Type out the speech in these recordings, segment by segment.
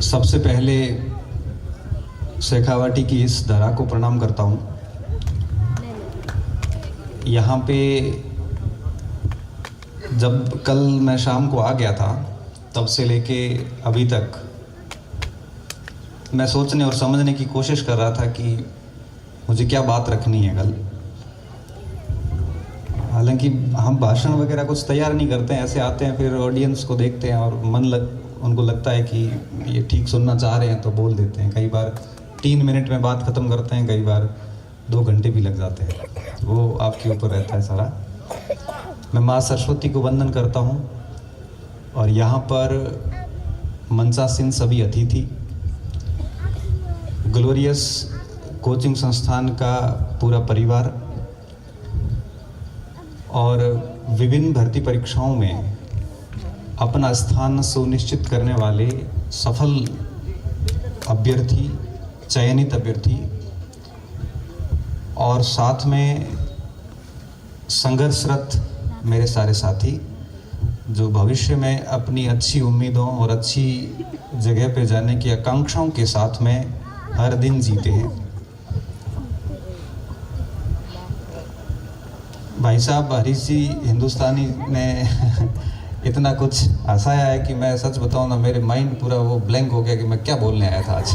सबसे पहले शेखावाटी की इस धरा को प्रणाम करता हूँ। यहाँ पे जब कल मैं शाम को आ गया था तब से लेके अभी तक मैं सोचने और समझने की कोशिश कर रहा था कि मुझे क्या बात रखनी है कल। हालांकि हम भाषण वगैरह कुछ तैयार नहीं करते हैं, ऐसे आते हैं, फिर ऑडियंस को देखते हैं और उनको लगता है कि ये ठीक सुनना चाह रहे हैं तो बोल देते हैं। कई बार 3 मिनट में बात ख़त्म करते हैं, कई बार 2 घंटे भी लग जाते हैं, वो आपके ऊपर रहता है सारा। मैं माँ सरस्वती को वंदन करता हूँ और यहाँ पर मंचासीन सभी अतिथि, ग्लोरियस कोचिंग संस्थान का पूरा परिवार और विभिन्न भर्ती परीक्षाओं में अपना स्थान सुनिश्चित करने वाले सफल अभ्यर्थी, चयनित अभ्यर्थी और साथ में संघर्षरत मेरे सारे साथी जो भविष्य में अपनी अच्छी उम्मीदों और अच्छी जगह पे जाने की आकांक्षाओं के साथ में हर दिन जीते हैं। भाई साहब हरीश जी हिंदुस्तानी ने इतना कुछ हंसाया है कि मैं सच बताऊं ना, मेरे माइंड पूरा वो ब्लैंक हो गया कि मैं क्या बोलने आया था आज।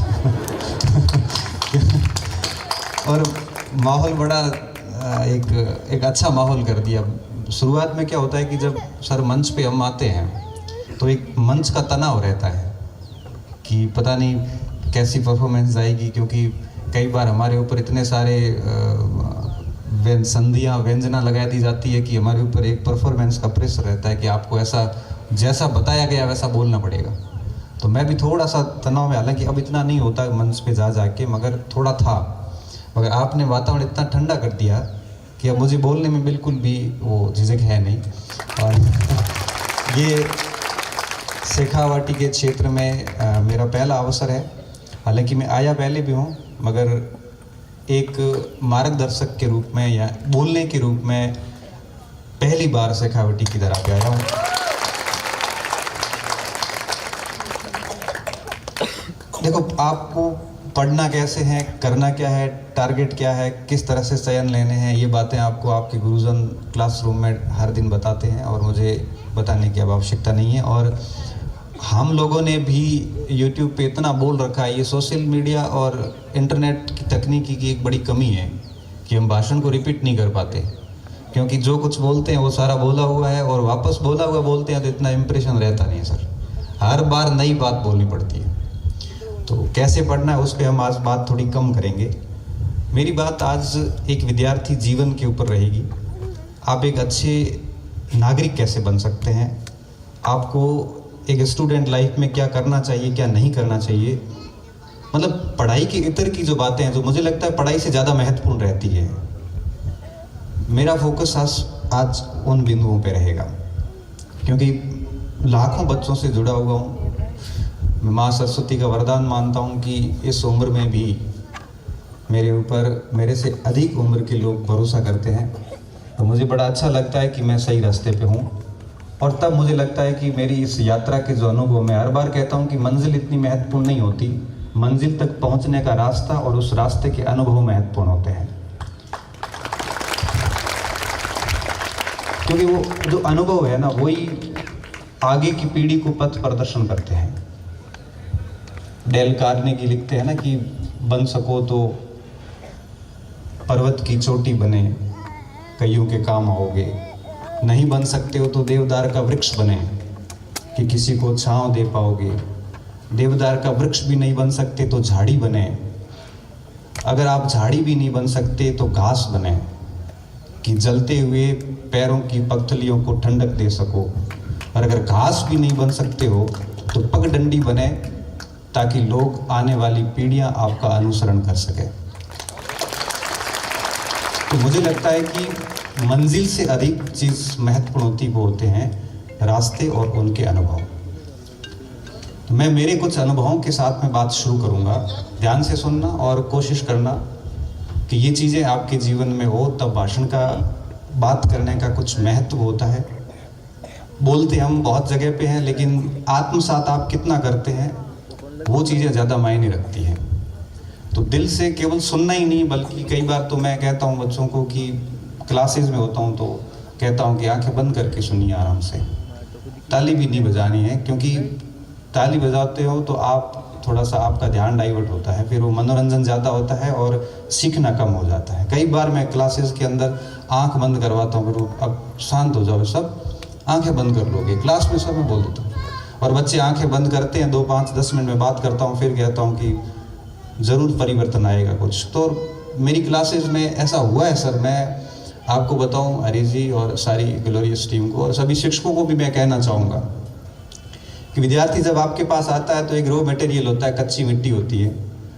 और माहौल बड़ा एक अच्छा माहौल कर दिया। शुरुआत में क्या होता है कि जब सर मंच पे हम आते हैं तो एक मंच का तनाव रहता है कि पता नहीं कैसी परफॉर्मेंस जाएगी, क्योंकि कई बार हमारे ऊपर इतने सारे संधियाँ व्यंजना लगा दी जाती है कि हमारे ऊपर एक परफॉर्मेंस का प्रेशर रहता है कि आपको ऐसा जैसा बताया गया वैसा बोलना पड़ेगा। तो मैं भी थोड़ा सा तनाव में, हालांकि अब इतना नहीं होता मंच पे जा के, मगर थोड़ा था। मगर आपने वातावरण इतना ठंडा कर दिया कि अब मुझे बोलने में बिल्कुल भी वो झिझक है नहीं। और ये शेखावाटी के क्षेत्र में मेरा पहला अवसर है। हालांकि मैं आया पहले भी हूँ, मगर एक मार्गदर्शक के रूप में या बोलने के रूप में पहली बार शेखावाटी की धरा पे आया हूँ। देखो, आपको पढ़ना कैसे है, करना क्या है, टारगेट क्या है, किस तरह से चयन लेने हैं, ये बातें आपको आपके गुरुजन क्लासरूम में हर दिन बताते हैं और मुझे बताने की अब आवश्यकता नहीं है। और हम लोगों ने भी YouTube पे इतना बोल रखा है, ये सोशल मीडिया और इंटरनेट की तकनीकी की एक बड़ी कमी है कि हम भाषण को रिपीट नहीं कर पाते, क्योंकि जो कुछ बोलते हैं वो सारा बोला हुआ है और वापस बोला हुआ बोलते हैं तो इतना इम्प्रेशन रहता नहीं है सर। हर बार नई बात बोलनी पड़ती है। तो कैसे पढ़ना है उस पर हम आज बात थोड़ी कम करेंगे। मेरी बात आज एक विद्यार्थी जीवन के ऊपर रहेगी। आप एक अच्छे नागरिक कैसे बन सकते हैं, आपको एक स्टूडेंट लाइफ में क्या करना चाहिए, क्या नहीं करना चाहिए, मतलब पढ़ाई के इतर की जो बातें हैं जो मुझे लगता है पढ़ाई से ज़्यादा महत्वपूर्ण रहती है। मेरा फोकस आज उन बिंदुओं पे रहेगा, क्योंकि लाखों बच्चों से जुड़ा हुआ हूँ। मैं माँ सरस्वती का वरदान मानता हूँ कि इस उम्र में भी मेरे ऊपर मेरे से अधिक उम्र के लोग भरोसा करते हैं। तो मुझे बड़ा अच्छा लगता है कि मैं सही रास्ते पे हूँ। और तब मुझे लगता है कि मेरी इस यात्रा के जो अनुभव, मैं हर बार कहता हूँ कि मंजिल इतनी महत्वपूर्ण नहीं होती, मंजिल तक पहुँचने का रास्ता और उस रास्ते के अनुभव महत्वपूर्ण होते हैं। क्योंकि वो जो अनुभव है ना, वही आगे की पीढ़ी को पथ प्रदर्शन करते हैं। डेल कार्नेगी लिखते हैं ना कि बन सको तो पर्वत की चोटी बने, कईयों के काम आओगे, नहीं बन सकते हो तो देवदार का वृक्ष बने कि किसी को छांव दे पाओगे, देवदार का वृक्ष भी नहीं बन सकते तो झाड़ी बने, अगर आप झाड़ी भी नहीं बन सकते तो घास बने कि जलते हुए पैरों की पगथलियों को ठंडक दे सको, और अगर घास भी नहीं बन सकते हो तो पगडंडी बने ताकि लोग, आने वाली पीढ़ियां आपका अनुसरण कर सके। तो मुझे लगता है कि मंजिल से अधिक चीज़ महत्वपूर्ण होती वो होते हैं रास्ते और उनके अनुभव। तो मैं मेरे कुछ अनुभवों के साथ में बात शुरू करूंगा। ध्यान से सुनना और कोशिश करना कि ये चीज़ें आपके जीवन में हो, तब भाषण का बात करने का कुछ महत्व होता है। बोलते हम बहुत जगह पे हैं, लेकिन आत्मसात आप कितना करते हैं वो चीज़ें ज़्यादा मायने रखती हैं। तो दिल से केवल सुनना ही नहीं, बल्कि कई बार तो मैं कहता हूँ बच्चों को कि क्लासेस में होता हूँ तो कहता हूँ कि आंखें बंद करके सुनिए आराम से, ताली भी नहीं बजानी है, क्योंकि ताली बजाते हो तो आप थोड़ा सा आपका ध्यान डाइवर्ट होता है, फिर वो मनोरंजन ज़्यादा होता है और सीखना कम हो जाता है। कई बार मैं क्लासेस के अंदर आंख बंद करवाता हूँ, फिर वो अब शांत हो जाओ सब, आंखें बंद कर लोगे, क्लास में सब मैं बोल देता हूँ, और बच्चे आंखें बंद करते हैं। 2, 5, 10 मिनट में बात करता हूँ, फिर कहता हूँ कि ज़रूर परिवर्तन आएगा कुछ। तो मेरी क्लासेस में ऐसा हुआ है सर, मैं आपको बताऊँ हरीश जी और सारी ग्लोरियस टीम को और सभी शिक्षकों को भी मैं कहना चाहूँगा कि विद्यार्थी जब आपके पास आता है तो एक रॉ मटेरियल होता है, कच्ची मिट्टी होती है,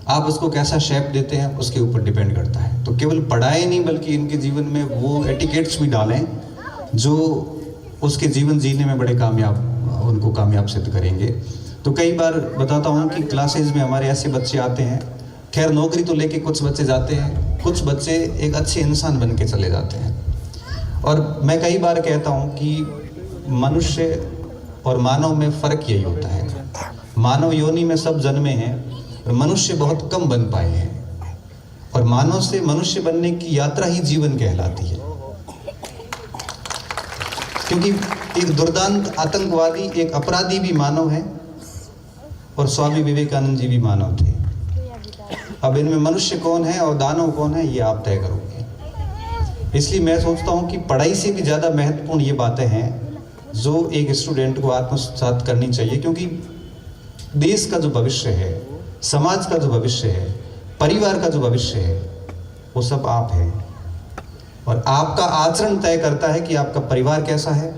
आप उसको कैसा शेप देते हैं उसके ऊपर डिपेंड करता है। तो केवल पढ़ाई नहीं बल्कि इनके जीवन में वो एटिकेट्स भी डालें जो उसके जीवन जीने में बड़े उनको कामयाब सिद्ध करेंगे। तो कई बार बताता हूँ कि क्लासेज में हमारे ऐसे बच्चे आते हैं, खैर नौकरी तो लेके कुछ बच्चे जाते हैं, कुछ बच्चे एक अच्छे इंसान बन के चले जाते हैं। और मैं कई बार कहता हूँ कि मनुष्य और मानव में फ़र्क यही होता है, मानव योनि में सब जन्मे हैं और मनुष्य बहुत कम बन पाए हैं, और मानव से मनुष्य बनने की यात्रा ही जीवन कहलाती है। क्योंकि एक दुर्दांत आतंकवादी, एक अपराधी भी मानव है और स्वामी विवेकानंद जी भी मानव थे। अब इनमें मनुष्य कौन है और दानव कौन है ये आप तय करोगे। इसलिए मैं सोचता हूँ कि पढ़ाई से भी ज़्यादा महत्वपूर्ण ये बातें हैं जो एक स्टूडेंट को आत्मसात करनी चाहिए, क्योंकि देश का जो भविष्य है, समाज का जो भविष्य है, परिवार का जो भविष्य है, वो सब आप हैं। और आपका आचरण तय करता है कि आपका परिवार कैसा है,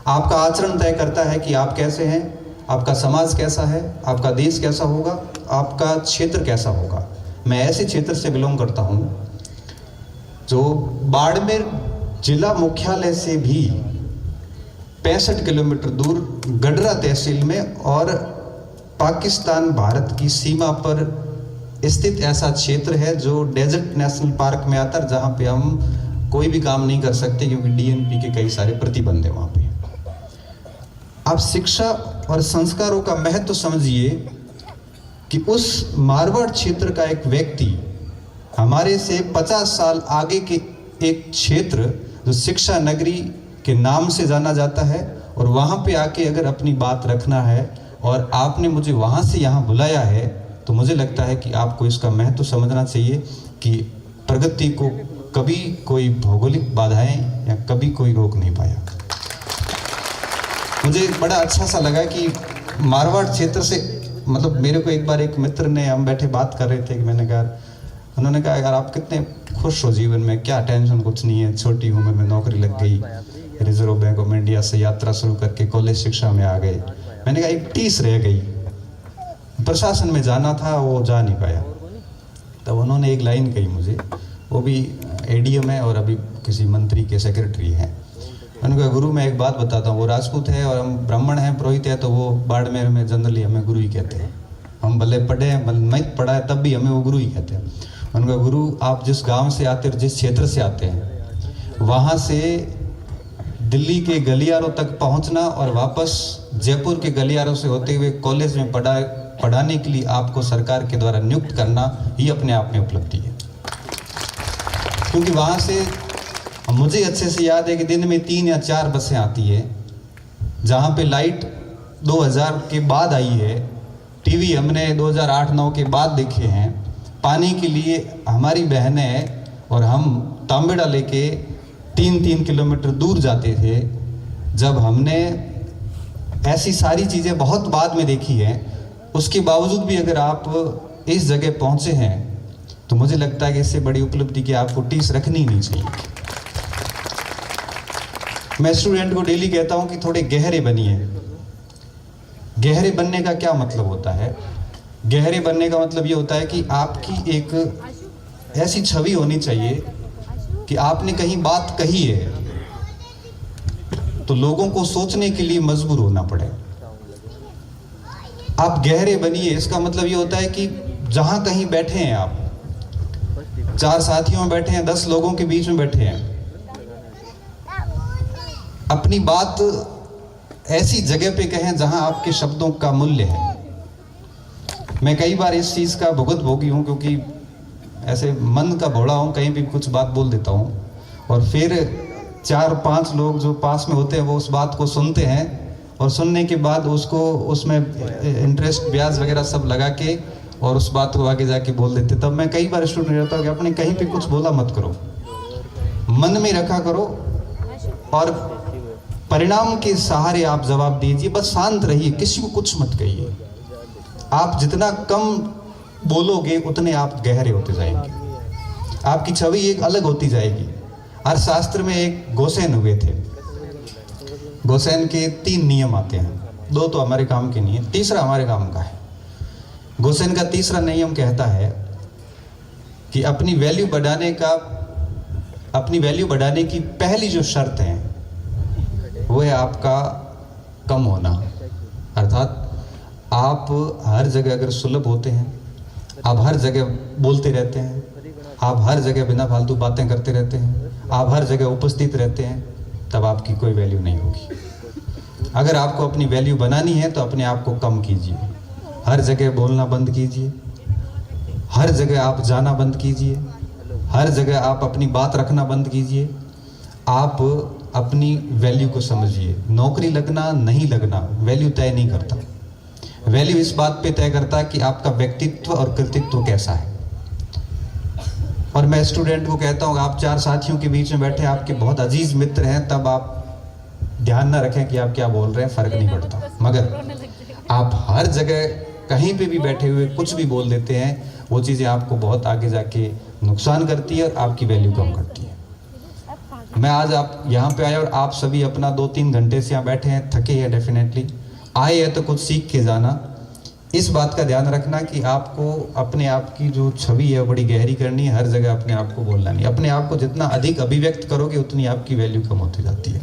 आपका आचरण तय करता है कि आप कैसे हैं, आपका समाज कैसा है, आपका देश कैसा होगा, आपका क्षेत्र कैसा होगा। मैं ऐसे क्षेत्र से बिलोंग करता हूँ जो बाड़मेर जिला मुख्यालय से भी 65 किलोमीटर दूर गडरा तहसील में और पाकिस्तान भारत की सीमा पर स्थित ऐसा क्षेत्र है जो डेजर्ट नेशनल पार्क में आता है, जहाँ पे हम कोई भी काम नहीं कर सकते क्योंकि डीएनपी के कई सारे प्रतिबंध है वहाँ पे। आप शिक्षा और संस्कारों का महत्व समझिए कि उस मारवाड़ क्षेत्र का एक व्यक्ति हमारे से 50 साल आगे के एक क्षेत्र जो शिक्षा नगरी के नाम से जाना जाता है, और वहाँ पे आके अगर अपनी बात रखना है और आपने मुझे वहाँ से यहाँ बुलाया है, तो मुझे लगता है कि आपको इसका महत्व समझना चाहिए कि प्रगति को कभी कोई भौगोलिक बाधाएं या कभी कोई रोक नहीं पाया। मुझे बड़ा अच्छा सा लगा कि मारवाड़ क्षेत्र से, मतलब मेरे को एक बार एक मित्र ने, हम बैठे बात कर रहे थे कि मैंने कहा, उन्होंने कहा यार आप कितने खुश हो जीवन में, क्या टेंशन कुछ नहीं है, छोटी उम्र में नौकरी लग गई, रिजर्व बैंक ऑफ इंडिया से यात्रा शुरू करके कॉलेज शिक्षा में आ गए। मैंने कहा एक टीस रह गई, प्रशासन में जाना था वो जा नहीं पाया। तब उन्होंने एक लाइन कही मुझे, वो भी एडीएम है और अभी किसी मंत्री के सेक्रेटरी हैं। मैंने कहा गुरु मैं एक बात बताता हूँ, वो राजपूत है और हम ब्राह्मण हैं, पुरोहित है, तो वो बाड़मेर में जनरली हमें गुरु ही कहते हैं। हम भले पढ़े हैं, भले नहीं पढ़ा है, तब भी हमें वो गुरु ही कहते हैं। मैंने कहा गुरु आप जिस गांव से आते हैं, जिस क्षेत्र से आते हैं, वहाँ से दिल्ली के गलियारों तक पहुँचना और वापस जयपुर के गलियारों से होते हुए कॉलेज में पढ़ाने के लिए आपको सरकार के द्वारा नियुक्त करना ही अपने आप में उपलब्धि है। क्योंकि वहाँ से मुझे अच्छे से याद है कि दिन में 3 या 4 बसें आती है, जहाँ पे लाइट 2000 के बाद आई है, टीवी हमने 2008-9 के बाद देखे हैं, पानी के लिए हमारी बहनें और हम तांबेड़ा लेके 3-3 किलोमीटर दूर जाते थे। जब हमने ऐसी सारी चीज़ें बहुत बाद में देखी हैं, उसके बावजूद भी अगर आप इस जगह पहुँचे हैं तो मुझे लगता है कि इससे बड़ी उपलब्धि की आपको टीस रखनी नहीं चाहिए। मैं स्टूडेंट को डेली कहता हूं कि थोड़े गहरे बनिए। गहरे बनने का क्या मतलब होता है? गहरे बनने का मतलब ये होता है कि आपकी एक ऐसी छवि होनी चाहिए कि आपने कहीं बात कही है तो लोगों को सोचने के लिए मजबूर होना पड़े। आप गहरे बनिए, इसका मतलब ये होता है कि जहां कहीं बैठे हैं, आप 4 साथियों में बैठे हैं, 10 लोगों के बीच में बैठे हैं, अपनी बात ऐसी जगह पे कहें जहां आपके शब्दों का मूल्य है। मैं कई बार इस चीज़ का भुगत भोगी हूँ, क्योंकि ऐसे मन का भोला हूँ, कहीं भी कुछ बात बोल देता हूँ और फिर 4-5 लोग जो पास में होते हैं वो उस बात को सुनते हैं और सुनने के बाद उसको उसमें इंटरेस्ट ब्याज वगैरह सब लगा के और उस बात को आगे जाके बोल देते। तब मैं कई बार स्टूडेंट रहता हूँ कि अपने कहीं पे कुछ बोला मत करो, मन में रखा करो और परिणाम के सहारे आप जवाब दीजिए। बस शांत रहिए, किसी को कुछ मत कहिए। आप जितना कम बोलोगे उतने आप गहरे होते जाएंगे, आपकी छवि एक अलग होती जाएगी। अर्थशास्त्र में एक गोसेन हुए थे, गोसेन के 3 नियम आते हैं, 2 तो हमारे काम के नहीं है, तीसरा हमारे काम का है। गोसेन का तीसरा नियम कहता है कि अपनी वैल्यू बढ़ाने की पहली जो शर्त है वो है आपका कम होना। अर्थात आप हर जगह अगर सुलभ होते हैं, आप हर जगह बोलते रहते हैं, आप हर जगह बिना फालतू बातें करते रहते हैं, आप हर जगह उपस्थित रहते हैं, तब आपकी कोई वैल्यू नहीं होगी। अगर आपको अपनी वैल्यू बनानी है तो अपने आप को कम कीजिए, हर जगह बोलना बंद कीजिए, हर जगह आप जाना बंद कीजिए, हर जगह आप अपनी बात रखना बंद कीजिए। आप अपनी वैल्यू को समझिए। नौकरी लगना नहीं लगना वैल्यू तय नहीं करता, वैल्यू इस बात पे तय करता है कि आपका व्यक्तित्व और कृतित्व कैसा है। और मैं स्टूडेंट को कहता हूँ, आप 4 साथियों के बीच में बैठे, आपके बहुत अजीज मित्र हैं, तब आप ध्यान ना रखें कि आप क्या बोल रहे हैं, फर्क नहीं पड़ता। मगर आप हर जगह कहीं पे भी बैठे हुए कुछ भी बोल देते हैं, वो चीज़ें आपको बहुत आगे जाके नुकसान करती है और आपकी वैल्यू कम करती है। मैं आज आप यहाँ पे आए और आप सभी अपना 2-3 घंटे से यहाँ बैठे हैं, थके हैं, डेफिनेटली आए हैं तो कुछ सीख के जाना। इस बात का ध्यान रखना कि आपको अपने आप की जो छवि है बड़ी गहरी करनी है, हर जगह अपने आप को बोलना नहीं। अपने आप को जितना अधिक अभिव्यक्त करोगे उतनी आपकी वैल्यू कम होती जाती है।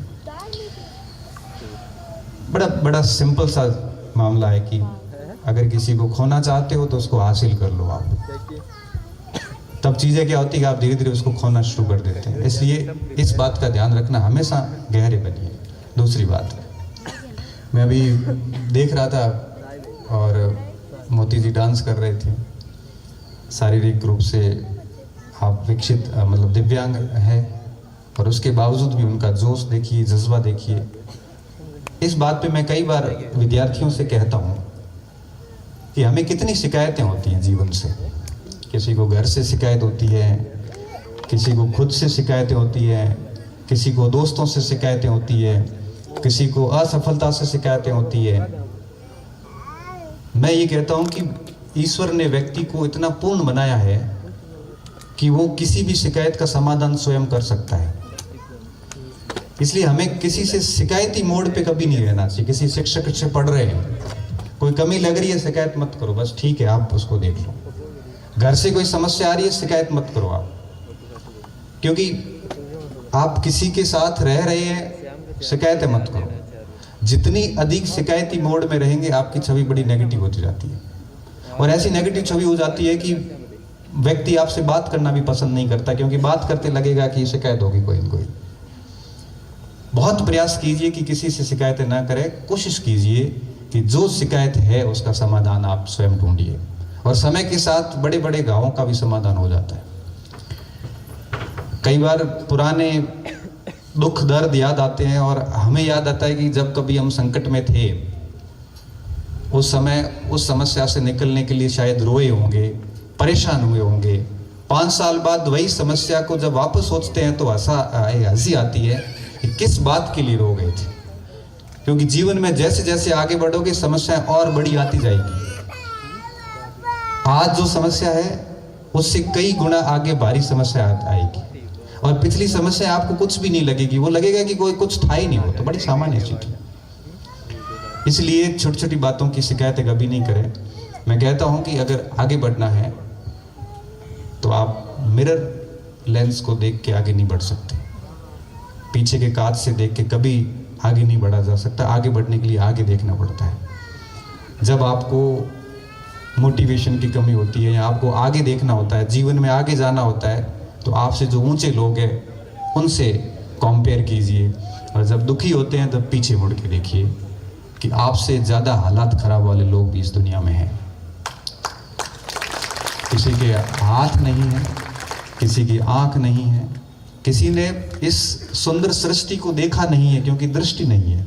बड़ा सिंपल सा मामला है कि अगर किसी को खोना चाहते हो तो उसको हासिल कर लो आप, तब चीज़ें क्या होती है कि आप धीरे धीरे उसको खोना शुरू कर देते हैं। इसलिए इस बात का ध्यान रखना, हमेशा गहरे बनिए। दूसरी बात, मैं अभी देख रहा था और मोती जी डांस कर रहे थे, शारीरिक रूप से आप विकसित मतलब दिव्यांग है और उसके बावजूद भी उनका जोश देखिए, जज्बा देखिए। इस बात पे मैं कई बार विद्यार्थियों से कहता हूँ कि हमें कितनी शिकायतें होती हैं जीवन से। किसी को घर से शिकायत होती है, किसी को खुद से शिकायतें होती है, किसी को दोस्तों से शिकायतें होती है, किसी को असफलता से शिकायतें होती है। मैं ये कहता हूँ कि ईश्वर ने व्यक्ति को इतना पूर्ण बनाया है कि वो किसी भी शिकायत का समाधान स्वयं कर सकता है। इसलिए हमें किसी से शिकायती मोड पे कभी नहीं रहना चाहिए। किसी शिक्षक से पढ़ रहे हैं, कोई कमी लग रही है, शिकायत मत करो, बस ठीक है आप उसको देख लो। घर से कोई समस्या आ रही है, शिकायत मत करो आप, क्योंकि आप किसी के साथ रह रहे हैं, शिकायतें मत करो। जितनी अधिक शिकायती मोड में रहेंगे आपकी छवि बड़ी नेगेटिव होती जाती है और ऐसी नेगेटिव छवि हो जाती है कि व्यक्ति आपसे बात करना भी पसंद नहीं करता, क्योंकि बात करते लगेगा कि शिकायत होगी कोई न कोई। बहुत प्रयास कीजिए कि किसी से शिकायतें ना करें। कोशिश कीजिए कि जो शिकायत है उसका समाधान आप स्वयं ढूंढिए और समय के साथ बड़े बड़े घावों का भी समाधान हो जाता है। कई बार पुराने दुख दर्द याद आते हैं और हमें याद आता है कि जब कभी हम संकट में थे, उस समय उस समस्या से निकलने के लिए शायद रोए होंगे, परेशान हुए होंगे। 5 साल बाद वही समस्या को जब वापस सोचते हैं तो हंसी आती है कि किस बात के लिए रो गए थे, क्योंकि जीवन में जैसे जैसे आगे बढ़ोगे समस्याएं और बड़ी आती जाएगी। आज जो समस्या है उससे कई गुना आगे भारी समस्या आएगी और पिछली समस्या आपको कुछ भी नहीं लगेगी, वो लगेगा कि कोई कुछ था ही नहीं, हो तो बड़ी सामान्य चीज है। इसलिए छोटी छोटी बातों की शिकायतें कभी नहीं करें। मैं कहता हूं कि अगर आगे बढ़ना है तो आप मिरर लेंस को देख के आगे नहीं बढ़ सकते, पीछे के कांच से देख के कभी आगे नहीं बढ़ा जा सकता। आगे बढ़ने के लिए आगे देखना पड़ता है। जब आपको मोटिवेशन की कमी होती है या आपको आगे देखना होता है, जीवन में आगे जाना होता है, तो आपसे जो ऊंचे लोग हैं उनसे कंपेयर कीजिए और जब दुखी होते हैं तब पीछे मुड़ के देखिए कि आपसे ज़्यादा हालात खराब वाले लोग भी इस दुनिया में हैं। किसी के हाथ नहीं है, किसी की आँख नहीं है, किसी ने इस सुंदर सृष्टि को देखा नहीं है क्योंकि दृष्टि नहीं है,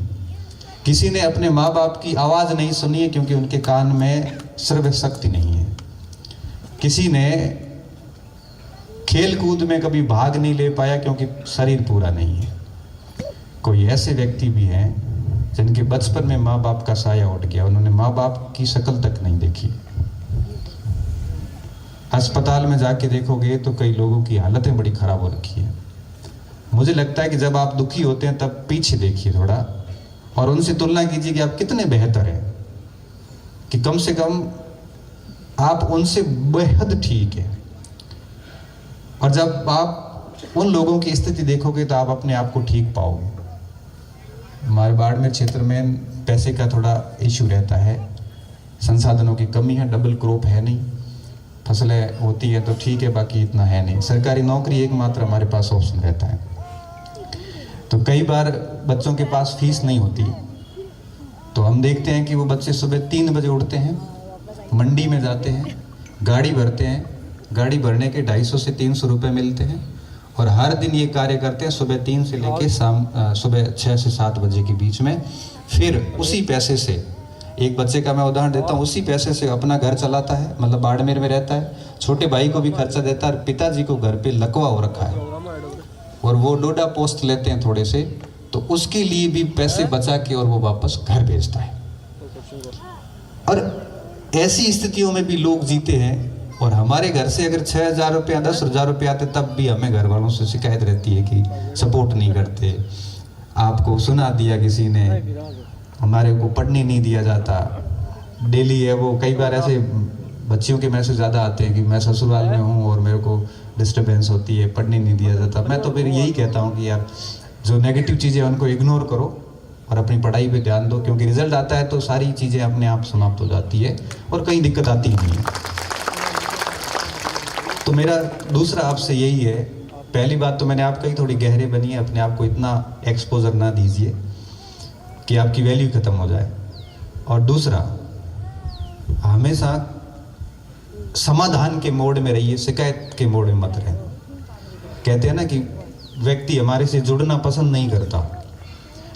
किसी ने अपने माँ बाप की आवाज़ नहीं सुनी है क्योंकि उनके कान में श्रव्य शक्ति नहीं है, किसी ने खेल कूद में कभी भाग नहीं ले पाया क्योंकि शरीर पूरा नहीं है। कोई ऐसे व्यक्ति भी हैं जिनके बचपन में माँ बाप का साया उठ गया, उन्होंने माँ बाप की शक्ल तक नहीं देखी। अस्पताल में जाके देखोगे तो कई लोगों की हालतें बड़ी खराब हो रखी है। मुझे लगता है कि जब आप दुखी होते हैं तब पीछे देखिए थोड़ा और उनसे तुलना कीजिए कि आप कितने बेहतर हैं, कि कम से कम आप उनसे बेहद ठीक है। और जब आप उन लोगों की स्थिति देखोगे तो आप अपने आप को ठीक पाओगे। हमारे बाड़मेर क्षेत्र में पैसे का थोड़ा इशू रहता है, संसाधनों की कमी है, डबल क्रॉप है नहीं, फसलें होती है तो ठीक है, बाकी इतना है नहीं। सरकारी नौकरी एकमात्र हमारे पास ऑप्शन रहता है। तो कई बार बच्चों के पास फीस नहीं होती, तो हम देखते हैं कि वो बच्चे सुबह 3 बजे उठते हैं, मंडी में जाते हैं, गाड़ी भरते हैं, गाड़ी भरने के 250 से 300 रुपये मिलते हैं और हर दिन ये कार्य करते हैं सुबह 3 से लेके सुबह 6 से 7 बजे के बीच में। फिर उसी पैसे से, एक बच्चे का मैं उदाहरण देता हूँ, उसी पैसे से अपना घर चलाता है, मतलब बाड़मेर में रहता है, छोटे भाई को भी खर्चा देता है, पिताजी को घर पे लकवा हो रखा है और वो डोडा पोस्ट लेते हैं थोड़े से, तो उसके लिए भी पैसे बचा के और वो वापस घर भेजता है। और ऐसी स्थितियों में भी लोग जीते हैं। और हमारे घर से अगर 6,000 रुपया 10,000 रुपया आते तब भी हमें घर वालों से शिकायत रहती है कि सपोर्ट नहीं करते, आपको सुना दिया किसी ने, हमारे को पढ़ने नहीं दिया जाता। डेली है वो, कई बार ऐसे बच्चियों के मैसेज ज़्यादा आते हैं कि मैं ससुराल में हूँ और मेरे को डिस्टर्बेंस होती है, पढ़ने नहीं दिया जाता। मैं तो फिर यही कहता हूँ कि यार जो नेगेटिव चीज़ें उनको इग्नोर करो और अपनी पढ़ाई पे ध्यान दो, क्योंकि रिजल्ट आता है तो सारी चीज़ें अपने आप समाप्त हो जाती है और कहीं दिक्कत आती ही नहीं है। तो मेरा दूसरा आपसे यही है, पहली बात तो मैंने आपका ही थोड़ी गहरे बनी है, अपने आप को इतना एक्सपोजर ना दीजिए कि आपकी वैल्यू खत्म हो जाए। और दूसरा, हमेशा समाधान के मोड में रहिए, शिकायत के मोड में मत रहें। कहते हैं ना कि व्यक्ति हमारे से जुड़ना पसंद नहीं करता।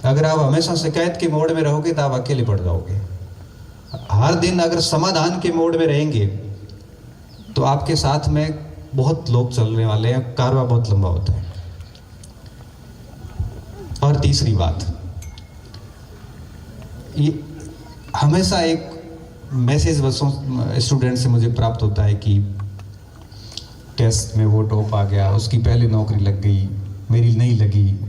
अगर आप हमेशा शिकायत के मोड में रहोगे तो आप अकेले पड़ जाओगे। हर दिन अगर समाधान के मोड में रहेंगे तो आपके साथ में बहुत लोग चलने वाले हैं, कारवां बहुत लंबा होता है। और तीसरी बात, ये हमेशा एक मैसेज बच्चों स्टूडेंट से मुझे प्राप्त होता है कि टेस्ट में वो टॉप आ गया, उसकी पहले नौकरी लग गई, मेरी नहीं लगी।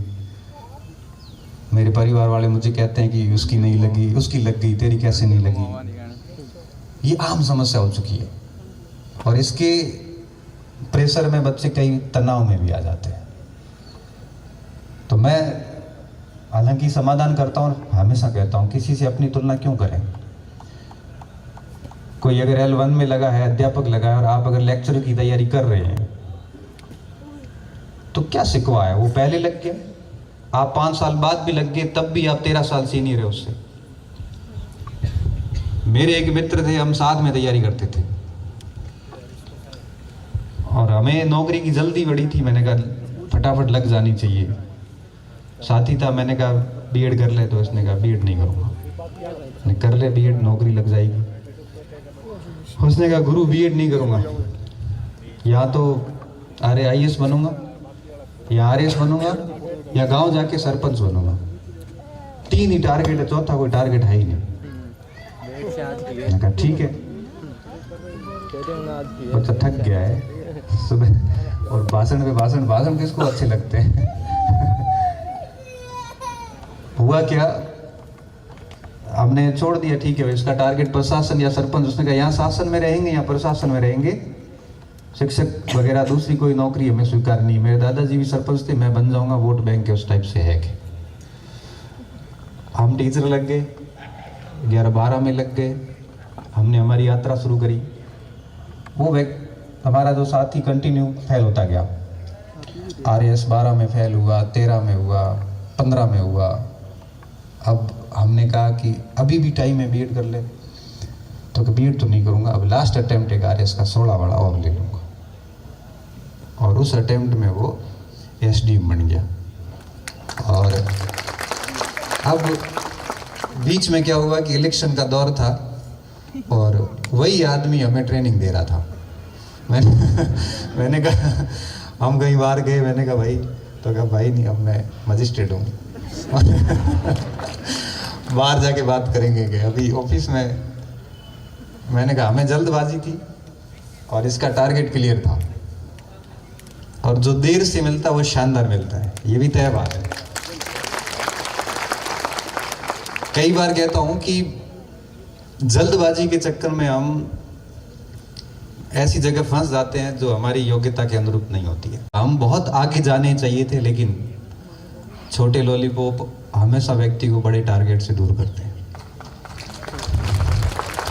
मेरे परिवार वाले मुझे कहते हैं कि उसकी नहीं लगी, उसकी लग गई, तेरी कैसे नहीं लगी। ये आम समस्या हो चुकी है और इसके प्रेशर में बच्चे कई तनाव में भी आ जाते हैं। तो मैं हालांकि समाधान करता हूँ और हमेशा कहता हूँ, किसी से अपनी तुलना क्यों करें। कोई अगर L1 में लगा है, अध्यापक लगा है और आप अगर लेक्चर की तैयारी कर रहे हैं तो क्या शिकवा है, वो पहले लग गया, आप 5 साल बाद भी लग गए, तब भी आप 13 साल सीनियर है उससे। मेरे एक मित्र थे, हम साथ में तैयारी करते थे और हमें नौकरी की जल्दी बड़ी थी। मैंने कहा फटाफट लग जानी चाहिए। साथी था, मैंने कहा बीएड कर ले, तो उसने कहा बीएड नहीं करूँगा। मैंने कर ले बीएड, नौकरी लग जाएगी। उसने कहा गुरु बीएड नहीं करूँगा, या तो IAS बनूंगा, या RS बनूंगा, या गांव जाके सरपंच बनूंगा। 3 ही टारगेट है, चौथा कोई टारगेट है ही नहीं। मैंने कहा ठीक है। बच्चा थक गया है सुबह, और भाषण किसको अच्छे लगते हैं। हुआ क्या, हमने छोड़ दिया, ठीक है इसका टारगेट प्रशासन या सरपंच। उसने कहा यहाँ शासन में रहेंगे या प्रशासन में रहेंगे, शिक्षक वगैरह दूसरी कोई नौकरी हमें स्वीकार नहीं। मेरे दादाजी भी सरपंच थे, मैं बन जाऊंगा, वोट बैंक के उस टाइप से है कि हम टीचर लग गए, 11-12 में लग गए। हमने हमारी यात्रा शुरू करी। वो हमारा जो साथी कंटिन्यू फेल होता गया। RS 12 में फेल हुआ, 13 में हुआ, 15 में हुआ। अब हमने कहा कि अभी भी टाइम है, बीएड कर ले। तो बीएड तो नहीं करूँगा, अब लास्ट अटेम्प्ट एक RS का 16 वाला और ले लूँगा। और उस अटेम्प्ट में वो SDM बन गया। और अब बीच में क्या हुआ कि इलेक्शन का दौर था और वही आदमी हमें ट्रेनिंग दे रहा था। मैंने कहा, हम कहीं बाहर गए, मैंने कहा भाई, तो कहा भाई नहीं, अब मैं मजिस्ट्रेट हूँ। बाहर जाके बात करेंगे कि अभी ऑफिस में। मैंने कहा हमें जल्दबाजी थी और इसका टारगेट क्लियर था, और जो देर से मिलता है वो शानदार मिलता है, ये भी तय बात है। कई बार कहता हूं कि जल्दबाजी के चक्कर में हम ऐसी जगह फंस जाते हैं जो हमारी योग्यता के अनुरूप नहीं होती है। हम बहुत आगे जाने चाहिए थे, लेकिन छोटे लॉलीपॉप हमेशा व्यक्ति को बड़े टारगेट से दूर करते हैं।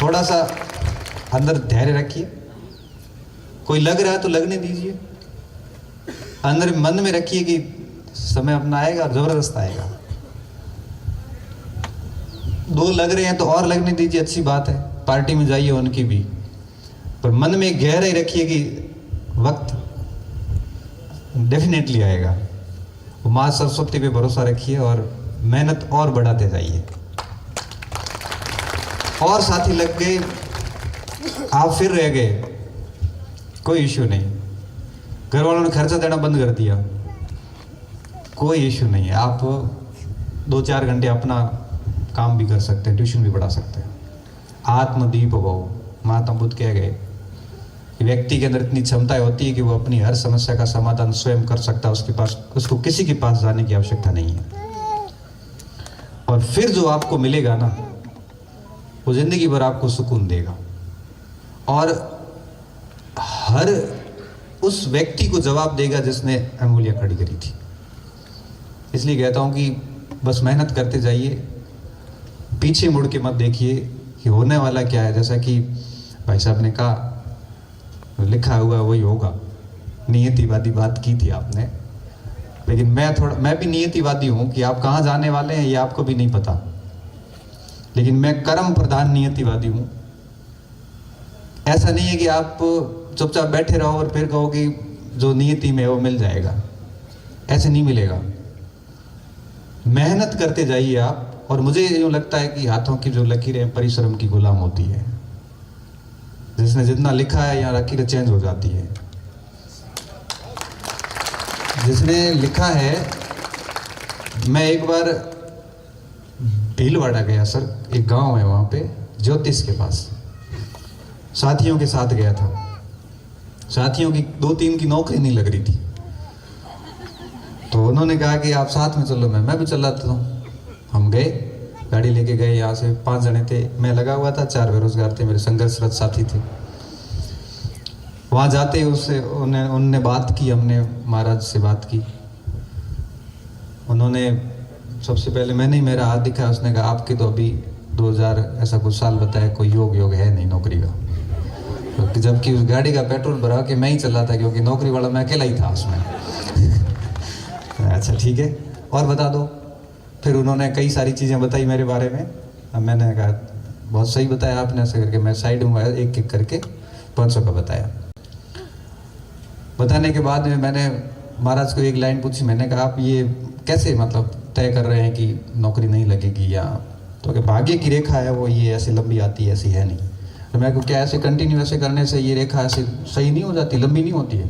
थोड़ा सा अंदर धैर्य रखिए, कोई लग रहा है तो लगने दीजिए, अंदर मन में रखिए कि समय अपना आएगा और जबरदस्त आएगा। दो लग रहे हैं तो और लगने दीजिए, अच्छी बात है, पार्टी में जाइए उनकी भी, पर मन में गहराई रखिए कि वक्त डेफिनेटली आएगा। वो माँ सरस्वती पे भरोसा रखिए और मेहनत और बढ़ाते जाइए। और साथी लग गए, आप फिर रह गए, कोई इश्यू नहीं। घर वालों ने खर्चा देना बंद कर दिया, कोई इश्यू नहीं है। आप 2-4 घंटे अपना काम भी कर सकते हैं, ट्यूशन भी पढ़ा सकते हैं। आत्मदीप भव, महात्मा बुद्ध कह गए कि व्यक्ति के अंदर इतनी क्षमताएं होती है कि वो अपनी हर समस्या का समाधान स्वयं कर सकता है, उसको किसी के पास जाने की आवश्यकता नहीं है। और फिर जो आपको मिलेगा ना, वो जिंदगी भर आपको सुकून देगा। और हर उस व्यक्ति को जवाब देगा जिसने अंगुलियां खड़ी करी थी। इसलिए कहता हूं कि बस मेहनत करते जाइए, पीछे मुड़ के मत देखिए कि होने वाला क्या है। जैसा कि भाई साहब ने कहा, लिखा हुआ वही होगा, नियतिवादी बात की थी आपने, लेकिन मैं भी नियतिवादी हूं कि आप कहां जाने वाले हैं ये आपको भी नहीं पता, लेकिन मैं कर्म प्रधान नियतिवादी हूं। ऐसा नहीं है कि आप चुपचाप बैठे रहो और फिर कहो कि जो नियति में है वो मिल जाएगा, ऐसे नहीं मिलेगा। मेहनत करते जाइए आप। और मुझे यूँ लगता है कि हाथों की जो लकीरें परिश्रम की गुलाम होती है, जिसने जितना लिखा है यहाँ लकीरें चेंज हो जाती है। जिसने लिखा है, मैं एक बार भीलवाड़ा गया सर, एक गांव है वहाँ पे ज्योतिष के पास, साथियों के साथ गया था। साथियों की 2-3 की नौकरी नहीं लग रही थी, तो उन्होंने कहा कि आप साथ में चलो। मैं भी चलाता हूँ। हम गए, गाड़ी लेके गए, यहाँ से 5 जने थे, मैं लगा हुआ था, 4 बेरोजगार थे, मेरे संघर्षरत साथी थे। वहाँ जाते ही उससे उनने बात की, हमने महाराज से बात की। उन्होंने सबसे पहले मैंने ही मेरा हाथ दिखाया, उसने कहा आपके तो अभी 2000 ऐसा कुछ साल बताया, कोई योग है नहीं नौकरी का। तो जबकि उस गाड़ी का पेट्रोल भरा के मैं ही चला था, क्योंकि नौकरी वाला मैं अकेला ही था उसमें। अच्छा ठीक है, और बता दो। फिर उन्होंने कई सारी चीज़ें बताई मेरे बारे में। अब मैंने कहा बहुत सही बताया आपने, ऐसे करके मैं साइड में एक एक करके 500 का बताया। बताने के बाद में मैंने महाराज को एक लाइन पूछी, मैंने कहा आप ये कैसे मतलब तय कर रहे हैं कि नौकरी नहीं लगेगी, या तो कि भाग्य की रेखा है वो ये ऐसे लंबी आती है, ऐसी है नहीं। तो मैं को क्या ऐसे कंटिन्यू ऐसे करने से ये रेखा ऐसे सही नहीं हो जाती, लंबी नहीं होती है?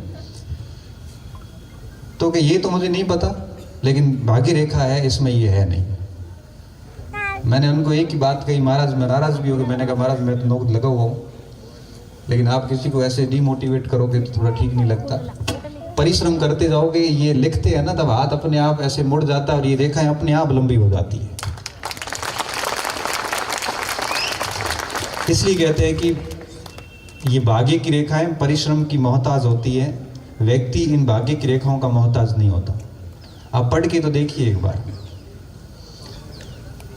तो कि ये तो मुझे नहीं पता, लेकिन भाग्य रेखा है इसमें ये है नहीं। मैंने उनको एक ही बात कही, महाराज मैं नाराज भी हो गए। मैंने कहा महाराज मैं तो नौकरी लगा हुआ हूँ, लेकिन आप किसी को ऐसे डिमोटिवेट करोगे तो थोड़ा ठीक नहीं लगता। परिश्रम करते जाओगे, ये लिखते हैं ना, तब हाथ अपने आप ऐसे मुड़ जाता है और ये रेखाएं अपने आप लंबी हो जाती है। इसलिए कहते हैं कि ये भाग्य की रेखाएं परिश्रम की मोहताज होती है, व्यक्ति इन भाग्य की रेखाओं का मोहताज नहीं होता। आप पढ़ के तो देखिए एक बार,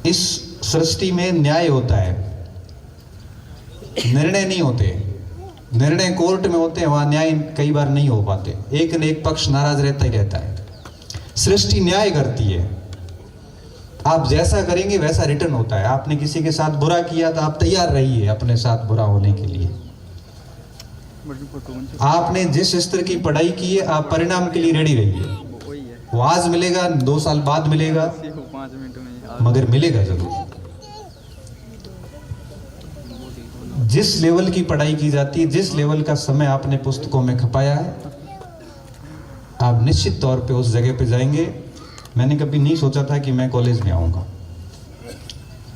इस सृष्टि में न्याय होता है, निर्णय नहीं होते। निर्णय कोर्ट में होते हैं, वहां न्याय कई बार नहीं हो पाते, एक न एक पक्ष नाराज रहता ही रहता है। सृष्टि न्याय करती है। आप जैसा करेंगे वैसा रिटर्न होता है। आपने किसी के साथ बुरा किया तो आप तैयार रहिए अपने साथ बुरा होने के लिए। आपने जिस स्तर की पढ़ाई की है आप परिणाम के लिए रेडी रहिए। वो आज मिलेगा, 2 साल बाद मिलेगा, मगर मिलेगा जरूर। जिस लेवल की पढ़ाई की जाती है, जिस लेवल का समय आपने पुस्तकों में खपाया है, आप निश्चित तौर पे उस जगह पे जाएंगे। मैंने कभी नहीं सोचा था कि मैं कॉलेज में आऊँगा।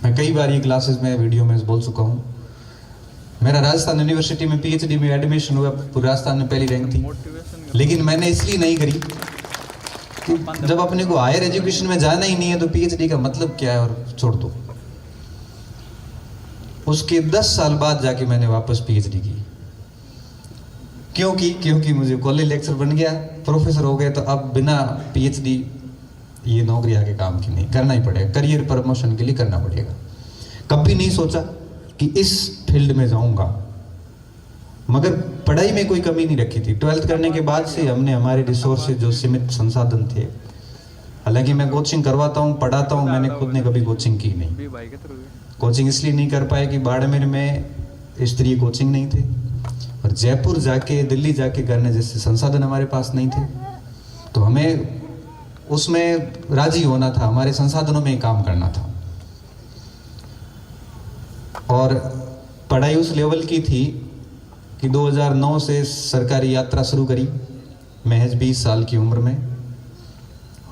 मैं कई बार ये क्लासेस में, वीडियो में बोल चुका हूँ। मेरा राजस्थान यूनिवर्सिटी में पीएचडी में एडमिशन हुआ, पूरे राजस्थान में पहली रैंक थी, लेकिन मैंने इसलिए नहीं करी कि जब अपने को हायर एजुकेशन में जाना ही नहीं है तो पीएचडी का मतलब क्या है, और छोड़ दो। उसके 10 साल बाद जाके मैंने वापस पीएचडी की। क्योंकि मुझे कॉलेज लेक्चर बन गया, प्रोफेसर हो गए, तो अब बिना पीएचडी ये नौकरी आगे काम की नहीं, करना ही पड़ेगा। करियर प्रमोशन के लिए करना पड़ेगा। कभी नहीं सोचा कि इस फील्ड में जाऊंगा, मगर पढ़ाई में कोई कमी नहीं रखी थी। 12th करने के बाद से हमने हमारे रिसोर्सेज, जो सीमित संसाधन थे, हालांकि मैं कोचिंग करवाता हूँ, पढ़ाता हूँ, मैंने खुद ने कभी कोचिंग की नहीं। कोचिंग इसलिए नहीं कर पाए कि बाड़मेर में स्तरीय कोचिंग नहीं थे, और जयपुर जाके, दिल्ली जाके करने जैसे संसाधन हमारे पास नहीं थे। तो हमें उसमें राजी होना था, हमारे संसाधनों में ही काम करना था। और पढ़ाई उस लेवल की थी कि 2009 से सरकारी यात्रा शुरू करी, महज 20 साल की उम्र में,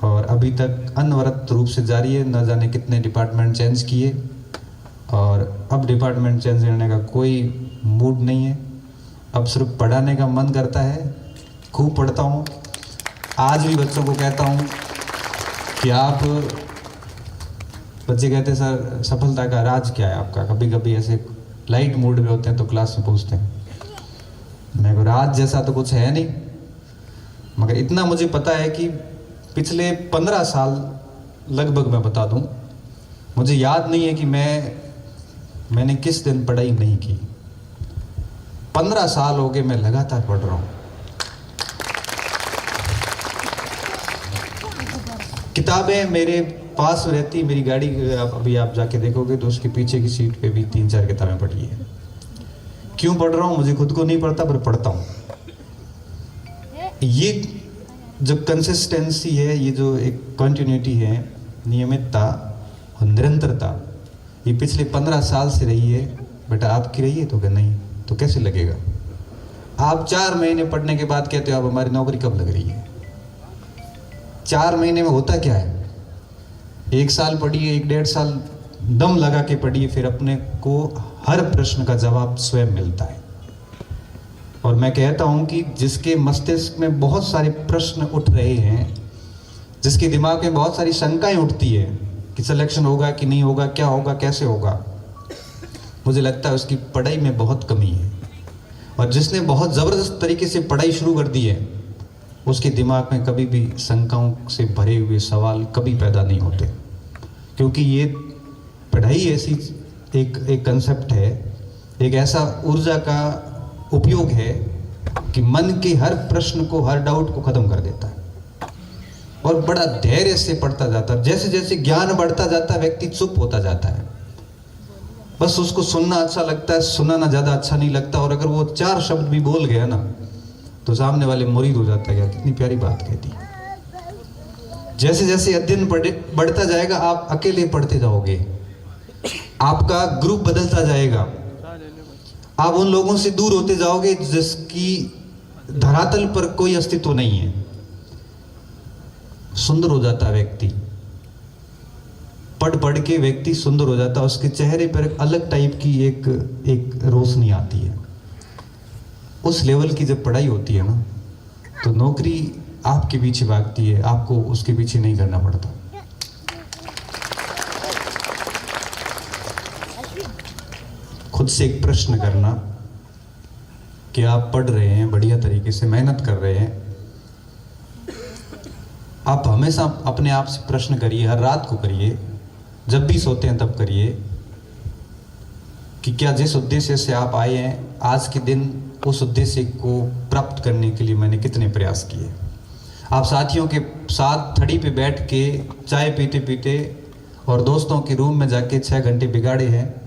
और अभी तक अनवरत रूप से जारी है। न जाने कितने डिपार्टमेंट चेंज किए, और अब डिपार्टमेंट चेंज करने का कोई मूड नहीं है। अब सिर्फ पढ़ाने का मन करता है। खूब पढ़ता हूँ। आज भी बच्चों को कहता हूँ कि आप, बच्चे कहते हैं सर सफलता का राज क्या है आपका। कभी कभी ऐसे लाइट मूड में होते हैं तो क्लास में पूछते हैं। मैं को राज जैसा तो कुछ है नहीं, मगर इतना मुझे पता है कि पिछले 15 साल लगभग, मैं बता दूं, मुझे याद नहीं है कि मैंने किस दिन पढ़ाई नहीं की। 15 साल हो गए मैं लगातार पढ़ रहा हूँ। किताबें मेरे पास रहती, मेरी गाड़ी, अभी आप जाके देखोगे तो उसके पीछे की सीट पे भी 3-4 किताबें पड़ी है। क्यों पढ़ रहा हूँ मुझे खुद को नहीं पड़ता, पर पढ़ता हूँ। ये जो कंसिस्टेंसी है, ये जो एक कंटिन्यूटी है, नियमितता और निरंतरता, ये पिछले 15 साल से रही है। बेटा आपकी रही है तो क्या नहीं, तो कैसे लगेगा? आप 4 महीने पढ़ने के बाद कहते हो अब हमारी नौकरी कब लग रही है। 4 महीने में होता क्या है? 1 साल पढ़िए, 1-1.5 साल दम लगा के पढ़िए, फिर अपने को हर प्रश्न का जवाब स्वयं मिलता है। और मैं कहता हूं कि जिसके मस्तिष्क में बहुत सारे प्रश्न उठ रहे हैं, जिसके दिमाग में बहुत सारी शंकाएं उठती है कि सिलेक्शन होगा कि नहीं होगा, क्या होगा, कैसे होगा, मुझे लगता है उसकी पढ़ाई में बहुत कमी है। और जिसने बहुत ज़बरदस्त तरीके से पढ़ाई शुरू कर दी है, उसके दिमाग में कभी भी शंकाओं से भरे हुए सवाल कभी पैदा नहीं होते। क्योंकि ये पढ़ाई ऐसी एक कंसेप्ट है, एक ऐसा ऊर्जा का उपयोग है कि मन के हर प्रश्न को, हर डाउट को खत्म कर देता है, और बड़ा धैर्य से पढ़ता जाता है। जैसे जैसे ज्ञान बढ़ता जाता है, व्यक्ति चुप होता जाता है। बस उसको सुनना अच्छा लगता है, सुनाना ज़्यादा अच्छा नहीं लगता। और अगर वो 4 शब्द भी बोल गया ना, तो सामने वाले मुरीद हो जाता है, क्या कितनी प्यारी बात कहती। जैसे जैसे अध्ययन बढ़ता जाएगा, आप अकेले पढ़ते जाओगे, आपका ग्रुप बदलता जाएगा, आप उन लोगों से दूर होते जाओगे जिसकी धरातल पर कोई अस्तित्व नहीं है। सुंदर हो जाता है व्यक्ति, पढ़ पढ़ के व्यक्ति सुंदर हो जाता है। उसके चेहरे पर एक अलग टाइप की एक रोशनी आती है। उस लेवल की जब पढ़ाई होती है ना, तो नौकरी आपके पीछे भागती है, आपको उसके पीछे नहीं करना पड़ता। खुद से एक प्रश्न करना कि आप पढ़ रहे हैं, बढ़िया तरीके से मेहनत कर रहे हैं। आप हमेशा अपने आप से प्रश्न करिए, हर रात को करिए, जब भी सोते हैं तब करिए कि क्या जिस उद्देश्य से आप आए हैं, आज के दिन उस उद्देश्य को प्राप्त करने के लिए मैंने कितने प्रयास किए। आप साथियों के साथ थड़ी पे बैठ के चाय पीते पीते और दोस्तों के रूम में जाके 6 घंटे बिगाड़े हैं,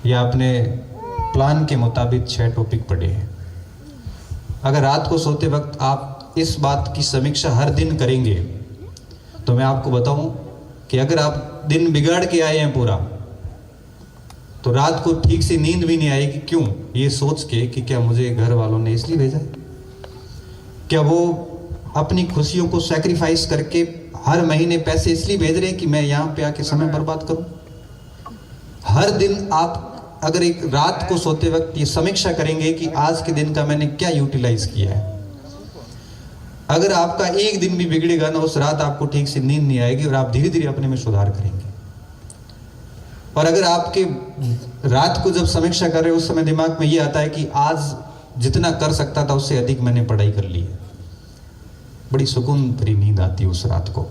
या अपने प्लान के मुताबिक 6 टॉपिक पढ़े हैं। अगर रात को सोते वक्त आप इस बात की समीक्षा हर दिन करेंगे तो मैं आपको बताऊं कि अगर आप दिन बिगाड़ के आए हैं पूरा, तो रात को ठीक से नींद भी नहीं आएगी। क्यों? ये सोच के कि क्या मुझे घर वालों ने इसलिए भेजा है, क्या वो अपनी खुशियों को सैक्रिफाइस करके हर महीने पैसे इसलिए भेज रहे हैं कि मैं यहाँ पे आके समय बर्बाद करूं। हर दिन आप अगर एक रात को सोते वक्त ये समीक्षा करेंगे कि आज के दिन का मैंने क्या यूटिलाइज किया है, अगर आपका एक दिन भी बिगड़ेगा ना, उस रात आपको ठीक से नींद नहीं आएगी और आप धीरे धीरे अपने में सुधार करेंगे। और अगर आपके रात को जब समीक्षा कर रहे हो उस समय दिमाग में ये आता है कि आज जितना कर सकता था उससे अधिक मैंने पढ़ाई कर ली है, बड़ी सुकून भरी नींद आती है उस रात को,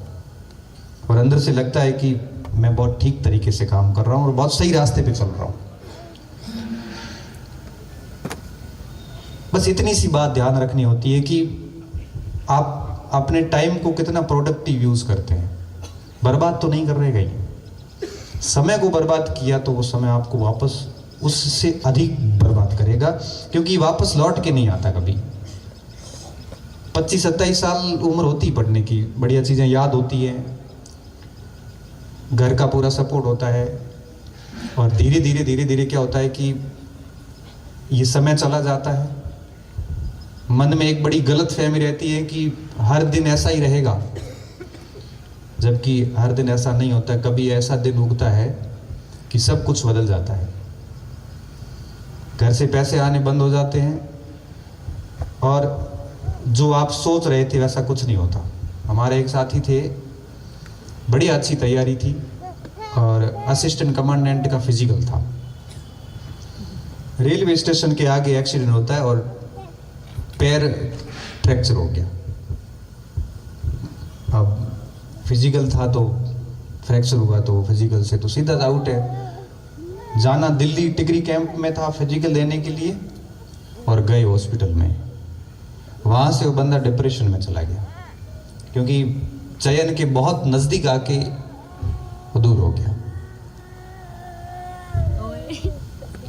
और अंदर से लगता है कि मैं बहुत ठीक तरीके से काम कर रहा हूं और बहुत सही रास्ते पे चल रहा हूं। बस इतनी सी बात ध्यान रखनी होती है कि आप अपने टाइम को कितना प्रोडक्टिव यूज करते हैं। बर्बाद तो नहीं कर रहे कहीं। समय को बर्बाद किया तो वो समय आपको वापस उससे अधिक बर्बाद करेगा, क्योंकि वापस लौट के नहीं आता कभी। 25-27 साल उम्र होती पढ़ने की, बढ़िया चीजें याद होती हैं, घर का पूरा सपोर्ट होता है, और धीरे धीरे क्या होता है कि ये समय चला जाता है। मन में एक बड़ी गलत फहमी रहती है कि हर दिन ऐसा ही रहेगा, जबकि हर दिन ऐसा नहीं होता। कभी ऐसा दिन उगता है कि सब कुछ बदल जाता है। घर से पैसे आने बंद हो जाते हैं और जो आप सोच रहे थे वैसा कुछ नहीं होता। हमारे एक साथी थे, बड़ी अच्छी तैयारी थी और असिस्टेंट कमांडेंट का फिजिकल था। रेलवे स्टेशन के आगे एक्सीडेंट होता है और पैर फ्रैक्चर हो गया। अब फिजिकल था तो फ्रैक्चर हुआ, तो फिजिकल से तो सीधा आउट है। जाना दिल्ली टिकरी कैंप में था फिजिकल देने के लिए, और गए हॉस्पिटल में। वहां से वो बंदा डिप्रेशन में चला गया, क्योंकि चयन के बहुत नजदीक आके वो दूर हो गया।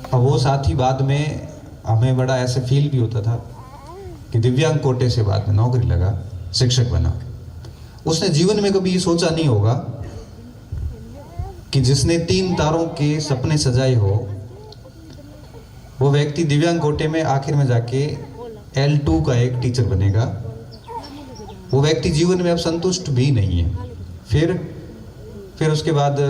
अब वो साथी बाद में हमें बड़ा ऐसे फील भी होता था कि दिव्यांग कोटे से बाद में नौकरी लगा, शिक्षक बना। उसने जीवन में कभी ये सोचा नहीं होगा कि जिसने 3 तारों के सपने सजाए हो, वो व्यक्ति दिव्यांग कोटे में आखिर में जाके L2 का एक टीचर बनेगा। वो व्यक्ति जीवन में अब संतुष्ट भी नहीं है। फिर उसके बाद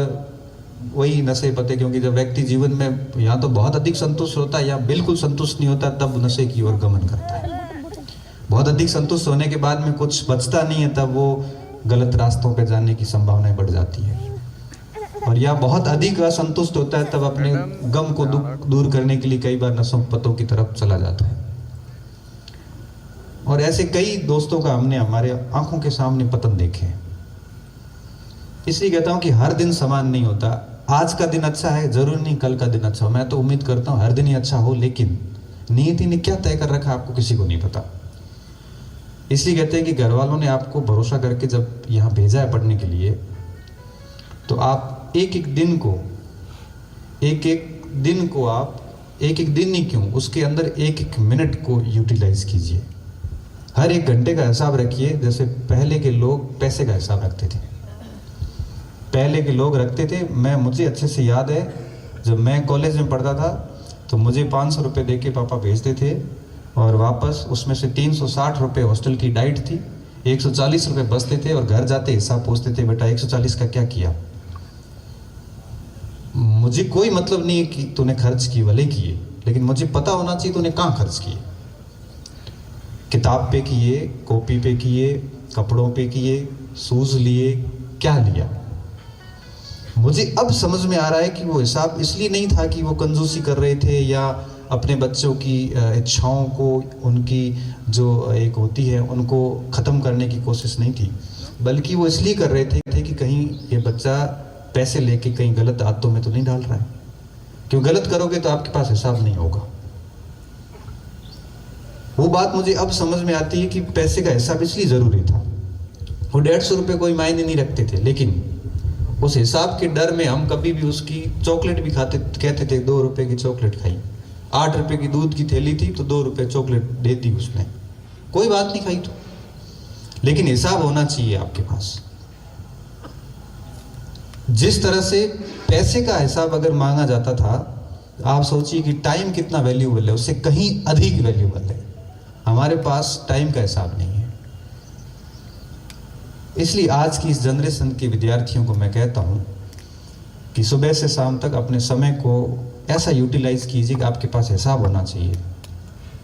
वही नशे पते, क्योंकि जब व्यक्ति जीवन में या तो बहुत अधिक संतुष्ट होता है या बिल्कुल संतुष्ट नहीं होता, तब नशे की ओर गमन करता है। बहुत अधिक संतुष्ट होने के बाद में कुछ बचता नहीं है, तब वो गलत रास्तों पे जाने की संभावनाएं बढ़ जाती है। और या बहुत अधिक असंतुष्ट होता है, तब अपने गम को दूर करने के लिए कई बार नशों पतों की तरफ चला जाता है। और ऐसे कई दोस्तों का हमने हमारे आंखों के सामने पतन देखे हैं। इसलिए कहता हूं कि हर दिन समान नहीं होता। आज का दिन अच्छा है, जरूरी नहीं कल का दिन अच्छा हो। मैं तो उम्मीद करता हूं हर दिन ही अच्छा हो, लेकिन नियति ने क्या तय कर रखा आपको किसी को नहीं पता। इसलिए कहते हैं कि घर वालों ने आपको भरोसा करके जब यहाँ भेजा है पढ़ने के लिए, तो आप एक एक दिन ही क्यों, उसके अंदर एक एक मिनट को यूटिलाइज कीजिए। हर एक घंटे का हिसाब रखिए। जैसे पहले के लोग पैसे का हिसाब रखते थे, मुझे अच्छे से याद है, जब मैं कॉलेज में पढ़ता था तो मुझे 500 रुपये दे के पापा भेजते थे, और वापस उसमें से 360 रुपये हॉस्टल की डाइट थी, 140 रुपये बचते थे, और घर जाते हिसाब पूछते थे, बेटा 140 का क्या किया। मुझे कोई मतलब नहीं है कि तूने खर्च किए, भले किए, लेकिन मुझे पता होना चाहिए तूने कहाँ खर्च किए। किताब पे किए, कॉपी पे किए, कपड़ों पे किए, शूज लिए, क्या लिया। मुझे अब समझ में आ रहा है कि वो हिसाब इसलिए नहीं था कि वो कंजूसी कर रहे थे या अपने बच्चों की इच्छाओं को, उनकी जो एक होती है, उनको ख़त्म करने की कोशिश नहीं थी, बल्कि वो इसलिए कर रहे थे कि कहीं ये बच्चा पैसे लेके कहीं गलत आदतों में तो नहीं डाल रहा है। क्यों गलत करोगे तो आपके पास हिसाब नहीं होगा। वो बात मुझे अब समझ में आती है कि पैसे का हिसाब इसलिए ज़रूरी था। वो 150 रुपये कोई मायने नहीं रखते थे, लेकिन उस हिसाब के डर में हम कभी भी उसकी चॉकलेट भी कहते थे 2 रुपए की चॉकलेट खाई। 8 रुपए की दूध की थैली थी तो 2 रुपए चॉकलेट दे दी उसने, कोई बात नहीं खाई तो। लेकिन हिसाब होना चाहिए आपके पास। जिस तरह से पैसे का हिसाब अगर मांगा जाता था, आप सोचिए कि टाइम कितना वैल्यूएबल है, उससे कहीं अधिक वैल्यूएबल है। हमारे पास टाइम का हिसाब नहीं है। इसलिए आज की इस जनरेशन के विद्यार्थियों को मैं कहता हूं कि सुबह से शाम तक अपने समय को ऐसा यूटिलाइज कीजिए कि आपके पास हिसाब होना चाहिए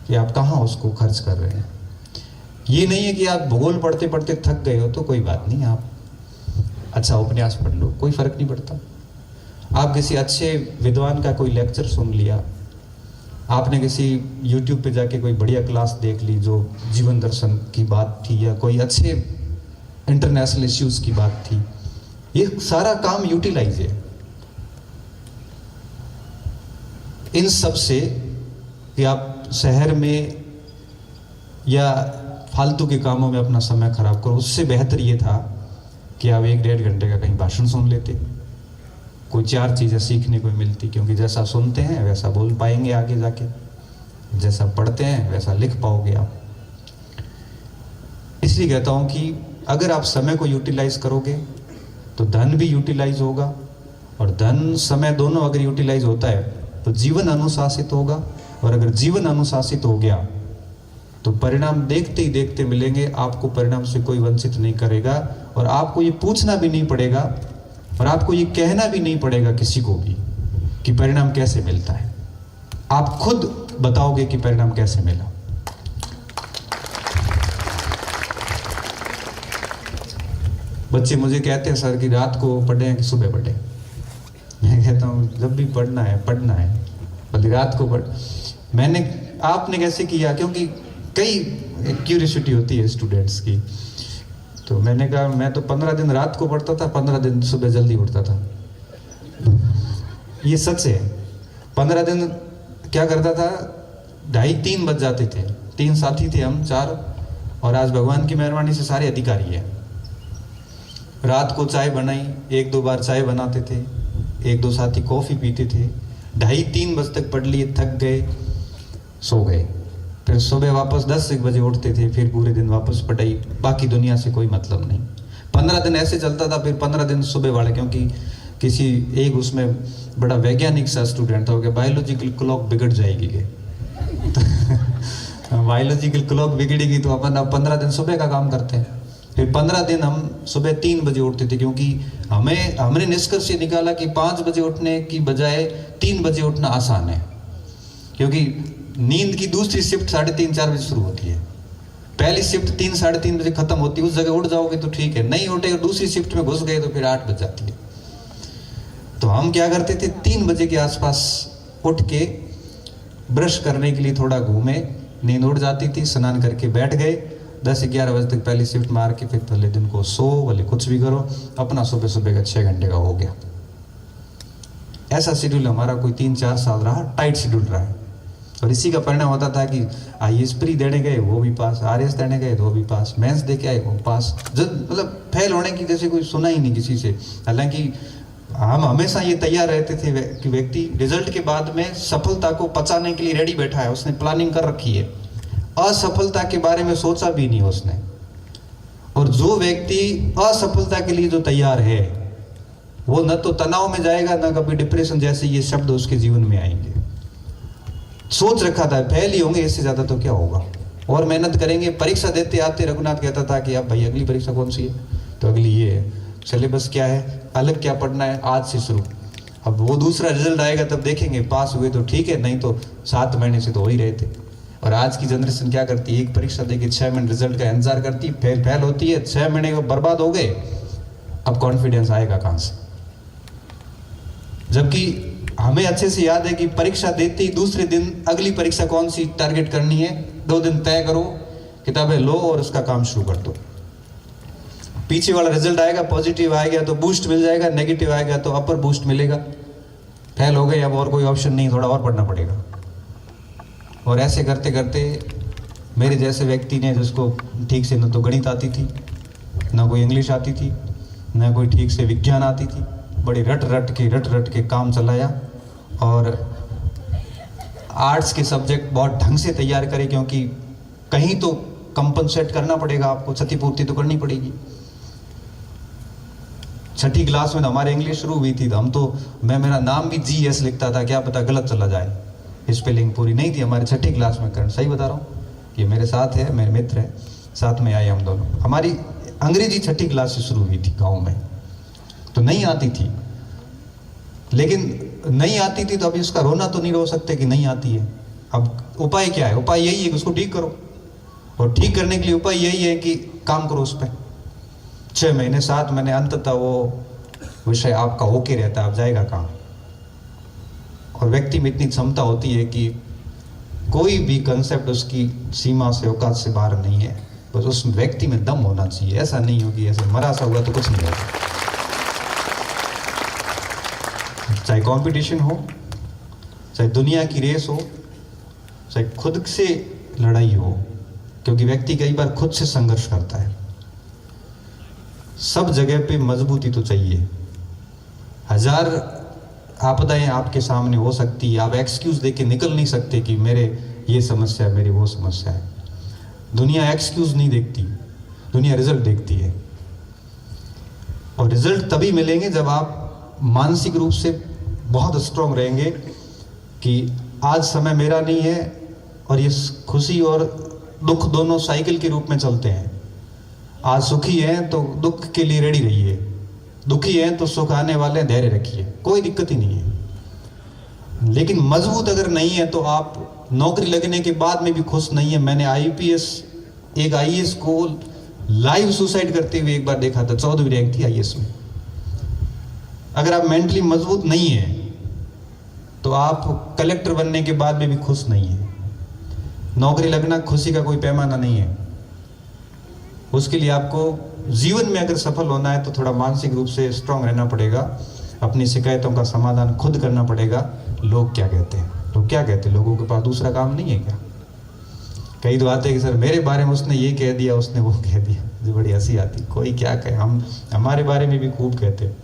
कि आप कहाँ उसको खर्च कर रहे हैं। ये नहीं है कि आप भूगोल पढ़ते पढ़ते थक गए हो तो कोई बात नहीं, आप अच्छा उपन्यास पढ़ लो, कोई फर्क नहीं पड़ता। आप किसी अच्छे विद्वान का कोई लेक्चर सुन लिया, आपने किसी YouTube पे जाके कोई बढ़िया क्लास देख ली जो जीवन दर्शन की बात थी या कोई अच्छे इंटरनेशनल इश्यूज की बात थी, ये सारा काम यूटिलाइज है इन सब से। कि आप शहर में या फालतू के कामों में अपना समय खराब करो, उससे बेहतर ये था कि आप 1-1.5 घंटे का कहीं भाषण सुन लेते, कोई 4 चीज़ें सीखने को मिलती। क्योंकि जैसा सुनते हैं वैसा बोल पाएंगे आगे जाके, जैसा पढ़ते हैं वैसा लिख पाओगे आप। इसलिए कहता हूं कि अगर आप समय को यूटिलाइज करोगे तो धन भी यूटिलाइज होगा, और धन समय दोनों अगर यूटिलाइज होता है तो जीवन अनुशासित होगा, और अगर जीवन अनुशासित हो गया तो परिणाम देखते ही देखते मिलेंगे। आपको परिणाम से कोई वंचित नहीं करेगा, और आपको ये पूछना भी नहीं पड़ेगा, और आपको ये कहना भी नहीं पड़ेगा किसी को भी कि परिणाम कैसे मिलता है। आप खुद बताओगे कि परिणाम कैसे मिला। बच्चे मुझे कहते हैं सर कि रात को पढ़ें कि सुबह पढ़ें। मैं कहता हूँ जब भी पढ़ना है भले रात को पढ़। आपने कैसे किया? क्योंकि कई क्यूरियोसिटी होती है स्टूडेंट्स की। तो मैंने कहा मैं तो 15 दिन रात को पढ़ता था, 15 दिन सुबह जल्दी उठता था। ये सच है। 15 दिन क्या करता था, 2:30-3 बज जाते थे। 3 साथी थे हम 4, और आज भगवान की मेहरबानी से सारे अधिकारी हैं। रात को चाय बनाई, 1-2 बार चाय बनाते थे, 1-2 साथी कॉफ़ी पीते थे, 2:30-3 बजे तक पढ़ लिए, थक गए, सो गए। फिर सुबह वापस 10-1 बजे उठते थे, फिर पूरे दिन वापस पढ़ाई, बाकी दुनिया से कोई मतलब नहीं। 15 दिन ऐसे चलता था। फिर 15 दिन सुबह वाले, क्योंकि किसी एक उसमें बड़ा वैज्ञानिक सा स्टूडेंट था, हो गया बायोलॉजिकल क्लॉक बिगड़ जाएगी के बायोलॉजिकल क्लॉक बिगड़ेगी तो अपन अब 15 दिन सुबह का काम करते हैं। फिर 15 दिन हम सुबह 3 बजे उठते थे, क्योंकि हमने निष्कर्ष ये निकाला कि 5 बजे उठने की बजाय 3 बजे उठना आसान है। क्योंकि नींद की दूसरी शिफ्ट 3:30-4 बजे शुरू होती है, पहली शिफ्ट 3-3:30 बजे खत्म होती है। उस जगह उठ जाओगे तो ठीक है, नहीं उठे और दूसरी शिफ्ट में घुस गए तो फिर 8 बज जाती है। तो हम क्या करते थे, 3 बजे के आसपास उठ के ब्रश करने के लिए थोड़ा घूमे, नींद उड़ जाती थी, स्नान करके बैठ गए, 10-11 बजे तक पहली शिफ्ट मार के फिर पहले दिन को सो वाले कुछ भी करो, अपना सुबह सुबह का 6 घंटे का हो गया। ऐसा शेड्यूल हमारा कोई 3-4 साल रहा, टाइट शेड्यूल रहा है। और इसी का परिणाम होता था कि IAS प्री देने गए वो भी पास, RS देने गए तो वो भी पास, मेंस दे के आए वो पास। मतलब फेल होने की जैसे कोई सुना ही नहीं किसी से। हालांकि हम हमेशा ये तैयार रहते थे कि व्यक्ति रिजल्ट के बाद में सफलता को पचाने के लिए रेडी बैठा है, उसने प्लानिंग कर रखी है, असफलता के बारे में सोचा भी नहीं उसने। और जो व्यक्ति असफलता के लिए जो तैयार है वो न तो तनाव में जाएगा, न कभी डिप्रेशन जैसे ये शब्द उसके जीवन में आएंगे। सोच रखा था फेल ही होंगे, इससे ज्यादा तो क्या होगा, और मेहनत करेंगे। परीक्षा देते आते रघुनाथ कहता था कि अब भाई अगली परीक्षा कौन सी है, तो अगली ये है, सिलेबस क्या है, अलग क्या पढ़ना है, आज से शुरू। अब वो दूसरा रिजल्ट आएगा तब देखेंगे, पास हुए तो ठीक है, नहीं तो 7 महीने से तो हो ही रहे थे। और आज की जनरेशन क्या करती है, एक परीक्षा देके 6 महीने रिजल्ट का इंतजार करती है, फेल होती है, 6 महीने को बर्बाद हो गए, अब कॉन्फिडेंस आएगा कहां से। जबकि हमें अच्छे से याद है कि परीक्षा देते ही दूसरे दिन अगली परीक्षा कौन सी टारगेट करनी है, 2 दिन तय करो, किताबें लो और उसका काम शुरू कर दो। पीछे वाला रिजल्ट आएगा, पॉजिटिव आएगा तो बूस्ट मिल जाएगा, नेगेटिव आएगा तो अपर बूस्ट मिलेगा। फेल हो गए, अब और कोई ऑप्शन नहीं, थोड़ा और पढ़ना पड़ेगा। और ऐसे करते करते मेरे जैसे व्यक्ति ने, जिसको ठीक से न तो गणित आती थी, न कोई इंग्लिश आती थी, न कोई ठीक से विज्ञान आती थी, बड़े रट रट के काम चलाया, और आर्ट्स के सब्जेक्ट बहुत ढंग से तैयार करे, क्योंकि कहीं तो कंपनसेट करना पड़ेगा, आपको क्षतिपूर्ति तो करनी पड़ेगी। छठी क्लास में हमारे इंग्लिश शुरू हुई थी, तो हम तो मेरा नाम भी GS लिखता था, क्या पता गलत चला जाए, स्पेलिंग पूरी नहीं थी हमारी छठी क्लास में। करंट सही बता रहा हूँ, ये मेरे साथ है, मेरे मित्र है, साथ में आए हम दोनों। हमारी अंग्रेजी छठी क्लास से शुरू हुई थी गाँव में, तो नहीं आती थी, लेकिन नहीं आती थी तो अब इसका रोना तो नहीं रो सकते कि नहीं आती है। अब उपाय क्या है? उपाय यही है कि उसको ठीक करो, और ठीक करने के लिए उपाय यही है कि काम करो उस पर। 6 महीने 7 महीने अंततः वो विषय आपका होके रहता है, आप जाएगा कहाँ। और व्यक्ति में इतनी क्षमता होती है कि कोई भी कंसेप्ट उसकी सीमा से, औकात से बाहर नहीं है, बस उस व्यक्ति में दम होना चाहिए। ऐसा नहीं हो कि ऐसे मरा सा हुआ तो कुछ नहीं होगा। चाहे कंपटीशन हो, चाहे दुनिया की रेस हो, चाहे खुद से लड़ाई हो, क्योंकि व्यक्ति कई बार खुद से संघर्ष करता है। सब जगह पे मजबूती तो चाहिए। 1000 आपदाएं आपके सामने हो सकती है, आप एक्सक्यूज देके निकल नहीं सकते कि मेरे ये समस्या है, मेरी वो समस्या है। दुनिया एक्सक्यूज नहीं देखती, दुनिया रिजल्ट देखती है। और रिजल्ट तभी मिलेंगे जब आप मानसिक रूप से बहुत स्ट्रांग रहेंगे कि आज समय मेरा नहीं है, और ये खुशी और दुख दोनों साइकिल के रूप में चलते हैं। आज सुखी हैं तो दुख के लिए रेडी रहिए, दुखी हैं तो सुख आने वाले, धैर्य रखिए, कोई दिक्कत ही नहीं है। लेकिन मजबूत अगर नहीं है तो आप नौकरी लगने के बाद में भी खुश नहीं है। मैंने एक IAS को लाइव सुसाइड करते हुए एक बार देखा था, 14वीं रैंक थी IAS में। अगर आप मेंटली मजबूत नहीं है तो आप कलेक्टर बनने के बाद में भी खुश नहीं है। नौकरी लगना खुशी का कोई पैमाना नहीं है। उसके लिए आपको जीवन में अगर सफल होना है तो थोड़ा मानसिक रूप से स्ट्रांग रहना पड़ेगा, अपनी शिकायतों का समाधान खुद करना पड़ेगा। लोग क्या कहते हैं, लोग क्या कहते हैं, लोगों के पास दूसरा काम नहीं है क्या? कई तो आते हैं कि सर मेरे बारे में उसने ये कह दिया, उसने वो कह दिया, मुझे बड़ी हंसी आती। कोई क्या कहे, हम हमारे बारे में भी खूब कहते हैं,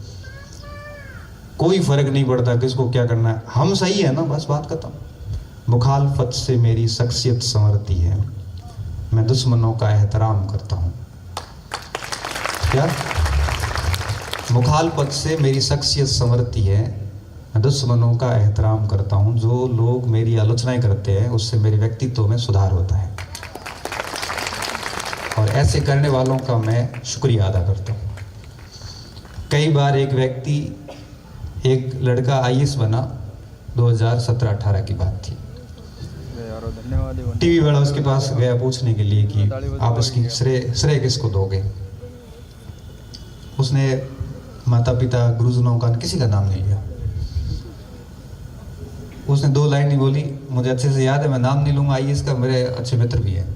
कोई फर्क नहीं पड़ता किसको क्या करना है, हम सही है ना, बस बात खत्म। मुखालफत से मेरी शख्सियत संवरती है, मैं दुश्मनों का एहतराम करता हूँ। क्या? मुखालफत से मेरी शख्सियत संवरती है, मैं दुश्मनों का एहतराम करता हूँ। जो लोग मेरी आलोचनाएं करते हैं उससे मेरे व्यक्तित्व में सुधार होता है, और ऐसे करने वालों का मैं शुक्रिया अदा करता हूँ। कई बार एक लड़का IAS बना, 2017-18 की बात थी। टीवी वाला उसके पास गया पूछने के लिए कि आप इसकी श्रेय किसको दोगे। उसने माता पिता, गुरुजनों का, किसी का नाम नहीं लिया। उसने 2 लाइन ही बोली, मुझे अच्छे से याद है, मैं नाम नहीं लूंगा IAS का, मेरे अच्छे मित्र भी हैं।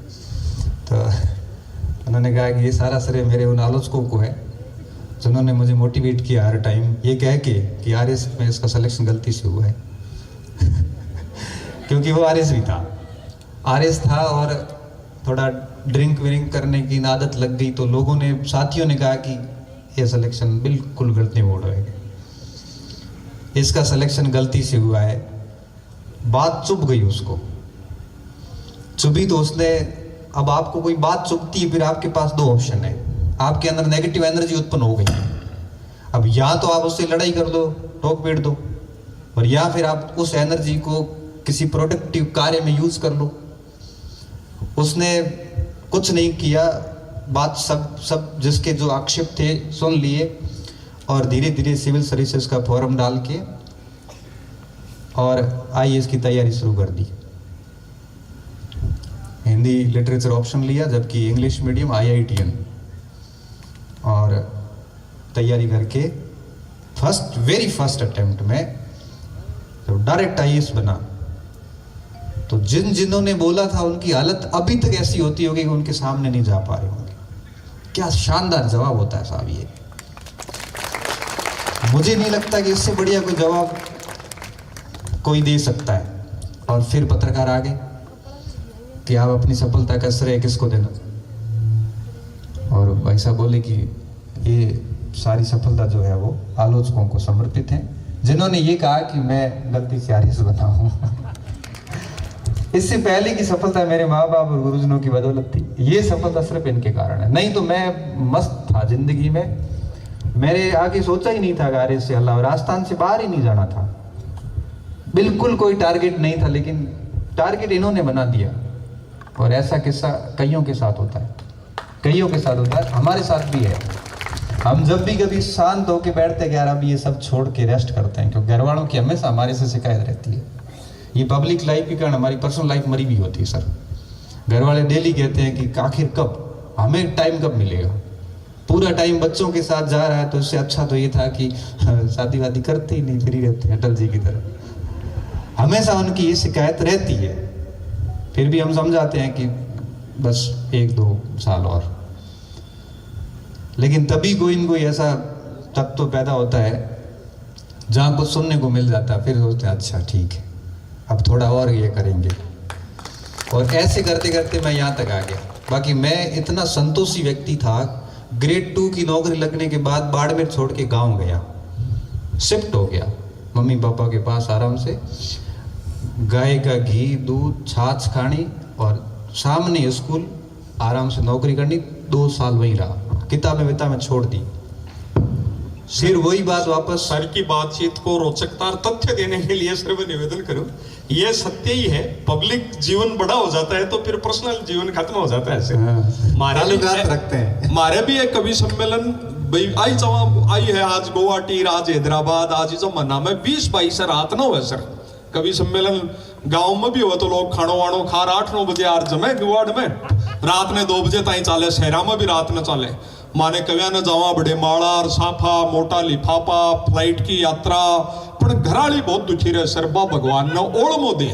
तो उन्होंने कहा कि ये सारा श्रेय मेरे उन आलोचकों को है जिन्होंने मुझे मोटिवेट किया हर टाइम ये कह के कि RS में इसका सिलेक्शन गलती से हुआ है। क्योंकि वो RS भी था, RS था और थोड़ा ड्रिंक विरिंक करने की आदत लग गई, तो लोगों ने, साथियों ने कहा कि ये सिलेक्शन बिल्कुल गलती बोल रहे हैं, इसका सिलेक्शन गलती से हुआ है। बात चुभ गई उसको, चुभी तो उसने, अब आपको कोई बात चुभती है, फिर आपके पास 2 ऑप्शन है, आपके अंदर नेगेटिव एनर्जी उत्पन्न हो गई। अब या तो आप उससे लड़ाई कर दो, टोक पीट दो, और या फिर आप उस एनर्जी को किसी प्रोडक्टिव कार्य में यूज कर लो। उसने कुछ नहीं किया, बात सब जिसके जो आक्षेप थे सुन लिए, और धीरे धीरे सिविल सर्विसेज का फॉर्म डाल के और IAS की तैयारी शुरू कर दी। हिंदी लिटरेचर ऑप्शन लिया, जबकि इंग्लिश मीडियम IITN, और तैयारी करके वेरी फर्स्ट अटेम्प्ट में जब डायरेक्ट IAS बना, तो जिन्होंने बोला था उनकी हालत अभी तक ऐसी होती होगी कि उनके सामने नहीं जा पा रहे होंगे। क्या शानदार जवाब होता है साहब ये। मुझे नहीं लगता कि इससे बढ़िया कोई जवाब कोई दे सकता है। और फिर पत्रकार आगे कि आप अपनी सफलता का श्रेय किसको देना, और भाई साहब बोले कि ये सारी सफलता जो है वो आलोचकों को समर्पित है, जिन्होंने ये कहा कि मैं गलती से आरिस बना हूँ। इससे पहले की सफलता मेरे माँ बाप और गुरुजनों की बदौलत थी, ये सफलता सिर्फ इनके कारण है। नहीं तो मैं मस्त था जिंदगी में, मेरे आगे सोचा ही नहीं था आरिस से अल्लाह, राजस्थान से बाहर ही नहीं जाना था, बिल्कुल कोई टारगेट नहीं था, लेकिन टारगेट इन्होंने बना दिया। और ऐसा किस्सा कईयों के साथ होता है, कईयों के साथ होता है, हमारे साथ भी है। हम जब भी कभी शांत होकर बैठते हैं कि यार अब ये सब छोड़ के रेस्ट करते हैं, क्योंकि घर वालों की हमेशा हमारे से शिकायत रहती है। ये पब्लिक लाइफ के कारण हमारी पर्सनल लाइफ मरी भी होती है सर। घर वाले डेली कहते हैं कि आखिर कब हमें टाइम कब मिलेगा, पूरा टाइम बच्चों के साथ जा रहा है, तो इससे अच्छा तो ये था कि शादी वादी करते ही नहीं, फ्री रहते हैं अटल जी की तरह। हमेशा उनकी ये शिकायत रहती है, फिर भी हम समझाते हैं कि बस 1-2 साल और। लेकिन तभी कोई न कोई ऐसा तत्व पैदा होता है जहाँ कुछ सुनने को मिल जाता है, फिर सोचते हैं अच्छा ठीक है अब थोड़ा और ये करेंगे, और ऐसे करते करते मैं यहाँ तक आ गया। बाकी मैं इतना संतोषी व्यक्ति था, ग्रेड 2 की नौकरी लगने के बाद बाड़मेर छोड़ के गाँव गया, शिफ्ट हो गया मम्मी पापा के पास आराम से, गाय का घी दूध छाछ खानी और सामने स्कूल, आराम से नौकरी करनी। 2 साल वहीं रहा, किताबें विताबें छोड़ दी, फिर वही बात वापस। सर की बातचीत को रोचकता और तथ्य देने के लिए सर मैं निवेदन करूं, ये सत्य ही है, पब्लिक जीवन बड़ा हो जाता है तो फिर पर्सनल जीवन खत्म हो जाता है। ऐसे रखते हैं। हमारे भी एक कवि सम्मेलन आई है, आज गुवाहाटी, आज हैदराबाद, आज जमाना में 20-22 रात ना हुआ सर कवि सम्मेलन। गांव में भी हुआ तो लोग खानो वाणो खा 8-9 बजे यार जमे गुवाड़ में, रात में 2 बजे ताई चाले, शहरा में भी रात में चाले। माने कव्या ने जावा बड़े माड़ा और साफा मोटा लिफाफा, फ्लाइट की यात्रा, पर घराली बहुत दुखी रहे सर। बा भगवान ने ओळमो दे,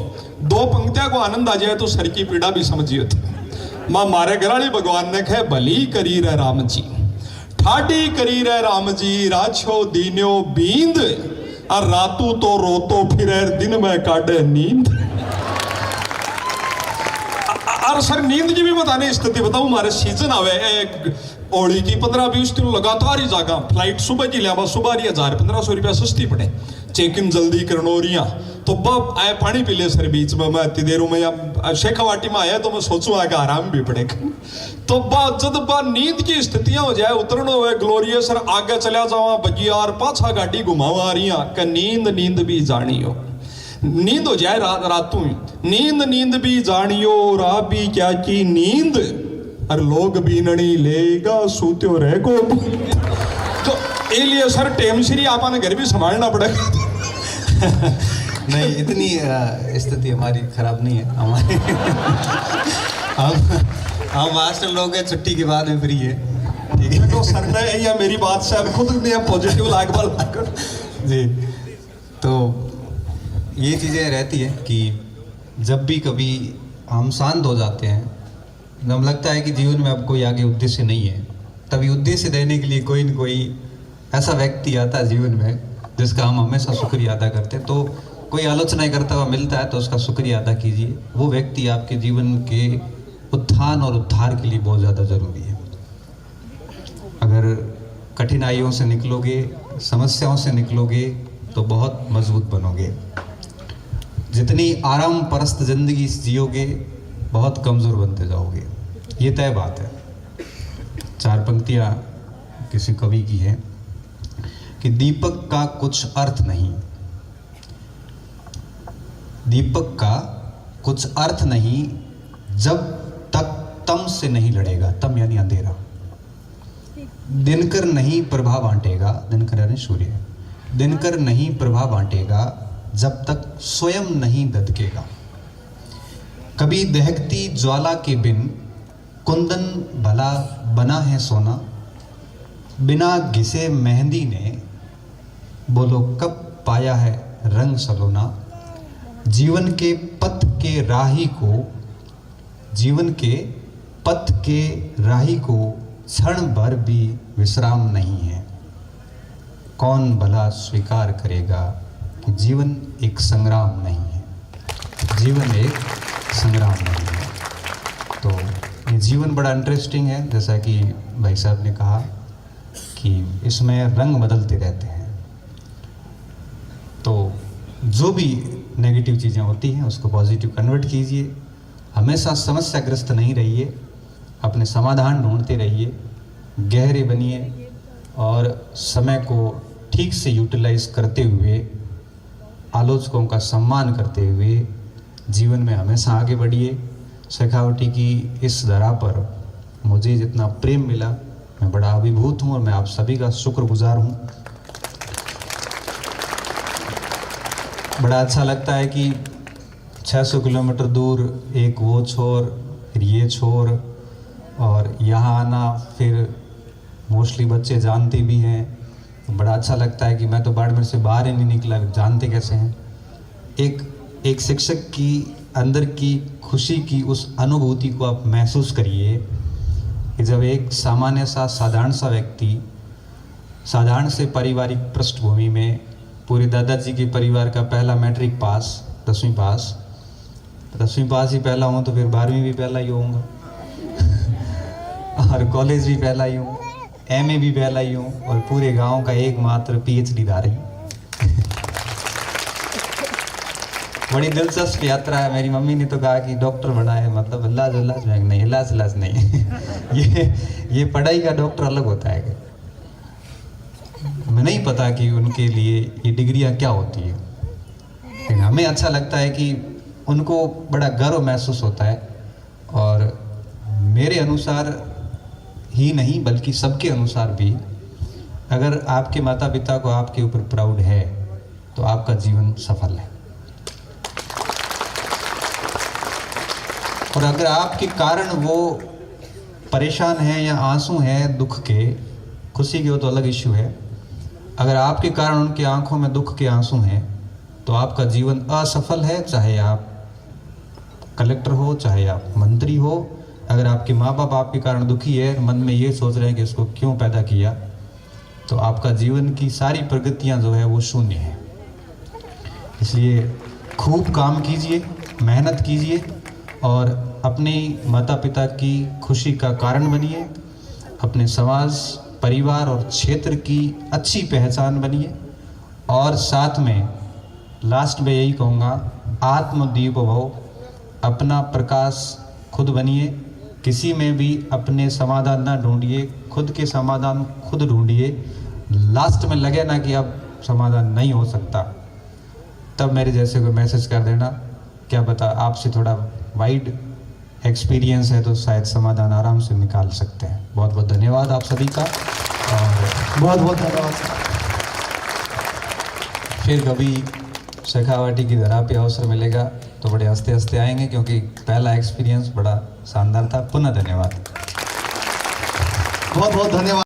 2 पंक्तियां को आनंद आ जाए तो सर की पीड़ा भी समझिए। मां मारे घराली भगवान ने कहे भली करी रहे राम जी, ठाडी करी रहे राम जी, राछो दीन्यो बींद और रातू तो रोतो फिरे, दिन में काटे नींद। और सर नींद की भी बताने स्थिति बताऊं, हमारे सीजन आवे ओड़ी की 15-20 दिन लगातार ही जागा, फ्लाइट सुबह की लिया, सुबह रही 1000-1500 रुपया सस्ती पड़े, चेक इन जल्दी करनोरिया, तो बब आए पानी पी ले सर बीच में। मैं इतनी देरों में शेखावाटी में आया तो मैं सोचूं आगे आराम भी पड़ेगा, तो जब नींद की स्थितियां हो जाए, उतरना हुआ ग्लोरियस सर आगे चला जावा बगियार, पाछा गाड़ी घुमावा रही का नींद भी जानी हो, नींद हो जाए रातों नींद भी जानियो, रा भी क्या की नींद, और लोग भी नणी लेगा सूत्यो रह को। तो इसलिए सर टेम श्री आपने घर भी संभालना पड़ेगा। नहीं इतनी स्थिति हमारी खराब नहीं है, हमारे हम हॉस्टल लोग हैं, छुट्टी के बाद में फ्री है, ठीक है। तो सर ने या मेरी बात से अब खुद ने पॉजिटिव लागू जी। तो ये चीज़ें रहती है कि जब भी कभी हम शांत हो जाते हैं, जब लगता है कि जीवन में अब कोई आगे उद्देश्य नहीं है, तभी उद्देश्य देने के लिए कोई न कोई ऐसा व्यक्ति आता है जीवन में जिसका हम हमेशा शुक्रिया अदा करते हैं। तो कोई आलोचना करता हुआ मिलता है तो उसका शुक्रिया अदा कीजिए, वो व्यक्ति आपके जीवन के उत्थान और उद्धार के लिए बहुत ज़्यादा ज़रूरी है। अगर कठिनाइयों से निकलोगे, समस्याओं से निकलोगे तो बहुत मजबूत बनोगे। जितनी आराम परस्त जिंदगी जियोगे बहुत कमज़ोर बनते जाओगे, ये तय बात है। 4 पंक्तियाँ किसी कवि की है कि दीपक का कुछ अर्थ नहीं, दीपक का कुछ अर्थ नहीं जब तक तम से नहीं लड़ेगा, तम यानी अंधेरा। दिनकर नहीं प्रभा बांटेगा, दिनकर यानी सूर्य, दिनकर नहीं प्रभा बांटेगा जब तक स्वयं नहीं दधकेगा। कभी दहकती ज्वाला के बिन कुंदन भला बना है सोना, बिना घिसे मेहंदी ने बोलो कब पाया है रंग सलोना। जीवन के पथ के राही को, जीवन के पथ के राही को क्षण भर भी विश्राम नहीं है। कौन भला स्वीकार करेगा कि जीवन एक संग्राम नहीं है, जीवन एक संग्राम नहीं है। तो ये जीवन बड़ा इंटरेस्टिंग है, जैसा कि भाई साहब ने कहा कि इसमें रंग बदलते रहते हैं। तो जो भी नेगेटिव चीज़ें होती हैं उसको पॉजिटिव कन्वर्ट कीजिए, हमेशा समस्याग्रस्त नहीं रहिए, अपने समाधान ढूंढते रहिए, गहरे बनिए और समय को ठीक से यूटिलाइज करते हुए, आलोचकों का सम्मान करते हुए जीवन में हमेशा आगे बढ़िए। शेखावटी की इस धरा पर मुझे जितना प्रेम मिला मैं बड़ा अभिभूत हूँ और मैं आप सभी का शुक्रगुजार हूँ। बड़ा अच्छा लगता है कि 600 किलोमीटर दूर एक वो छोर फिर ये छोर और यहाँ आना, फिर मोस्टली बच्चे जानते भी हैं, तो बड़ा अच्छा लगता है कि मैं तो बाड़मेर से बाहर ही नहीं निकला, जानते कैसे हैं। एक शिक्षक की अंदर की खुशी की उस अनुभूति को आप महसूस करिए कि जब एक सामान्य सा साधारण सा व्यक्ति साधारण से पारिवारिक पृष्ठभूमि में, पूरे दादाजी के परिवार का पहला मैट्रिक पास, 10वीं पास ही पहला हूँ तो फिर 12वीं भी पहला ही होऊंगा और कॉलेज भी पहला ही हूँ, MA भी पहला ही हूँ और पूरे गांव का एकमात्र PhD धारी। बड़ी दिलचस्प यात्रा है। मेरी मम्मी ने तो कहा कि डॉक्टर बना है, मतलब इलाज में नहीं, इलाज नहीं ये पढ़ाई का डॉक्टर अलग होता है। मैं नहीं पता कि उनके लिए ये डिग्रियां क्या होती है, लेकिन हमें अच्छा लगता है कि उनको बड़ा गर्व महसूस होता है। और मेरे अनुसार ही नहीं बल्कि सबके अनुसार भी, अगर आपके माता पिता को आपके ऊपर प्राउड है तो आपका जीवन सफल है। और अगर आपके कारण वो परेशान है या आंसू हैं दुख के, खुशी के हो तो अलग इश्यू है, अगर आपके कारण उनकी आंखों में दुख के आंसू हैं तो आपका जीवन असफल है। चाहे आप कलेक्टर हो, चाहे आप मंत्री हो, अगर आपके माँ बाप आपके कारण दुखी है, मन में ये सोच रहे हैं कि इसको क्यों पैदा किया, तो आपका जीवन की सारी प्रगतियाँ जो है वो शून्य है। इसलिए खूब काम कीजिए, मेहनत कीजिए और अपने माता पिता की खुशी का कारण बनिए, अपने समाज, परिवार और क्षेत्र की अच्छी पहचान बनिए। और साथ में लास्ट में यही कहूँगा, आत्मदीप भव, अपना प्रकाश खुद बनिए, किसी में भी अपने समाधान ना ढूंढिए, खुद के समाधान खुद ढूंढिए। लास्ट में लगे ना कि अब समाधान नहीं हो सकता, तब मेरे जैसे को मैसेज कर देना, क्या पता आपसे थोड़ा वाइड एक्सपीरियंस है तो शायद समाधान आराम से निकाल सकते हैं। बहुत बहुत धन्यवाद आप सभी का और बहुत बहुत धन्यवाद। फिर कभी शेखावटी की धरा पे अवसर मिलेगा तो बड़े हंसते हंसते आएंगे, क्योंकि पहला एक्सपीरियंस बड़ा शानदार था। पुनः धन्यवाद। बहुत बहुत धन्यवाद।